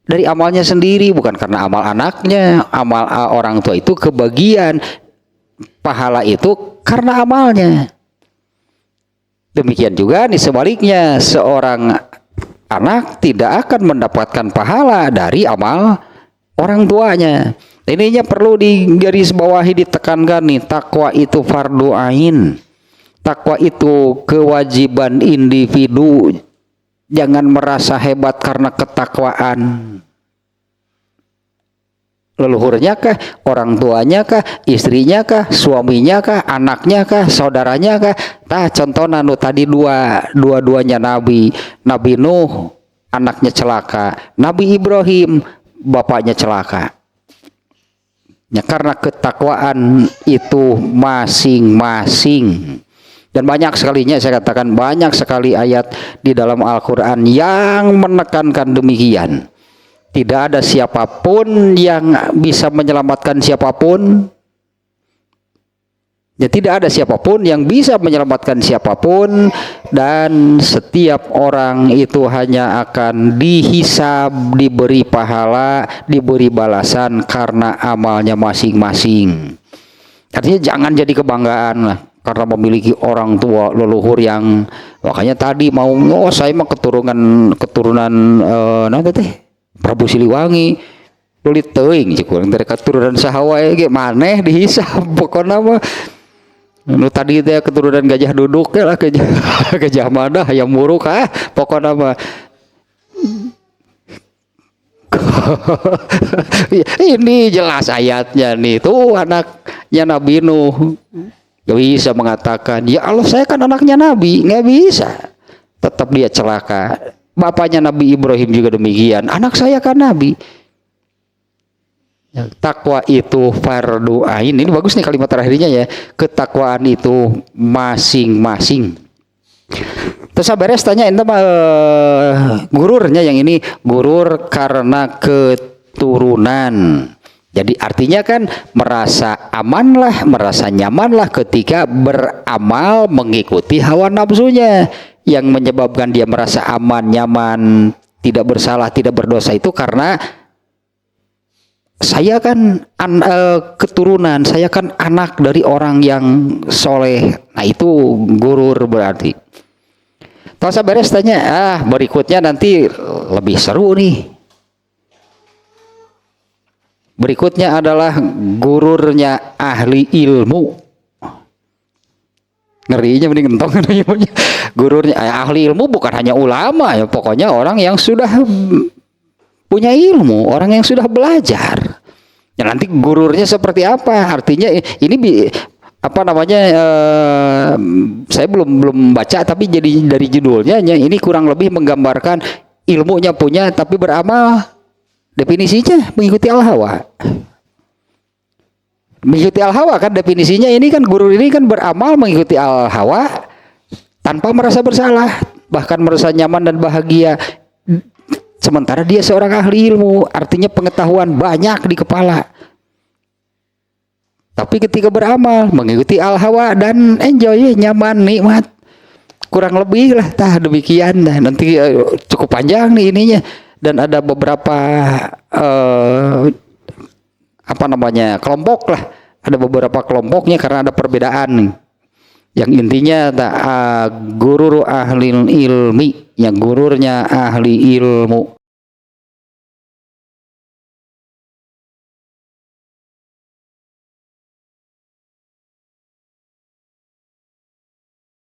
dari amalnya sendiri, bukan karena amal anaknya. Amal orang tua itu kebagian pahala itu karena amalnya. Demikian juga nih sebaliknya, seorang anak tidak akan mendapatkan pahala dari amal orang tuanya. Ininya perlu digarisbawahi, ditekankan nih, takwa itu fardu ain. Takwa itu kewajiban individu. Jangan merasa hebat karena ketakwaan. Leluhurnya kah, orang tuanya kah, istrinya kah, suaminya kah, anaknya kah, saudaranya kah? Tah contohna nu tadi dua-duanya nabi. Nabi Nuh anaknya celaka, Nabi Ibrahim bapaknya celaka. Ya, karena ketakwaan itu masing-masing. Dan banyak sekalinya, saya katakan banyak sekali ayat di dalam Al-Quran yang menekankan demikian. Tidak ada siapapun yang bisa menyelamatkan siapapun. Ya, tidak ada siapapun yang bisa menyelamatkan siapapun, dan setiap orang itu hanya akan dihisab, diberi pahala, diberi balasan karena amalnya masing-masing. Artinya jangan jadi kebanggaan lah karena memiliki orang tua leluhur yang, makanya tadi mau saya mah keturunan nanti teh Prabu Siliwangi, tulit teuing cik urang dari keturunan saha wae ge maneh dihisab pokona mah nu tadi teh keturunan Gajah Duduk ya lah, Gajah Mada hayam muruk pokona mah ini jelas ayatnya nih tuh, anaknya Nabi Nuh gak bisa mengatakan ya Allah saya kan anaknya Nabi, nggak bisa, tetap dia celaka. Bapaknya Nabi Ibrahim juga demikian, anak saya kan Nabi. Takwa itu fardu ain. Ini bagus nih kalimat terakhirnya ya. Ketakwaan itu masing-masing. Terus beres tanya ente mah gururnya yang ini gurur karena keturunan. Jadi artinya kan merasa aman lah, merasa nyaman lah ketika beramal mengikuti hawa nafsunya. Yang menyebabkan dia merasa aman, nyaman, tidak bersalah, tidak berdosa itu karena saya kan keturunan, saya kan anak dari orang yang soleh. Nah itu gurur berarti. Kalau beres tanya, berikutnya nanti lebih seru nih. Berikutnya adalah gururnya ahli ilmu. Ngerinya mending entong gururnya ahli ilmu bukan hanya ulama ya, pokoknya orang yang sudah punya ilmu, orang yang sudah belajar. Ya nanti gururnya seperti apa? Artinya ini apa namanya? Saya belum baca, tapi jadi dari judulnya ini kurang lebih menggambarkan ilmunya punya tapi beramal. Definisinya mengikuti al-hawa. Mengikuti al-hawa kan definisinya, ini kan guru ini kan beramal mengikuti al-hawa tanpa merasa bersalah, bahkan merasa nyaman dan bahagia. Sementara dia seorang ahli ilmu, artinya pengetahuan banyak di kepala. Tapi ketika beramal mengikuti al-hawa dan enjoy, nyaman, nikmat. Kurang lebih lah demikian. Nanti cukup panjang nih ininya, dan ada beberapa kelompok lah, ada beberapa kelompoknya karena ada perbedaan nih. Yang intinya gurur ahli ilmi, yang gururnya ahli ilmu.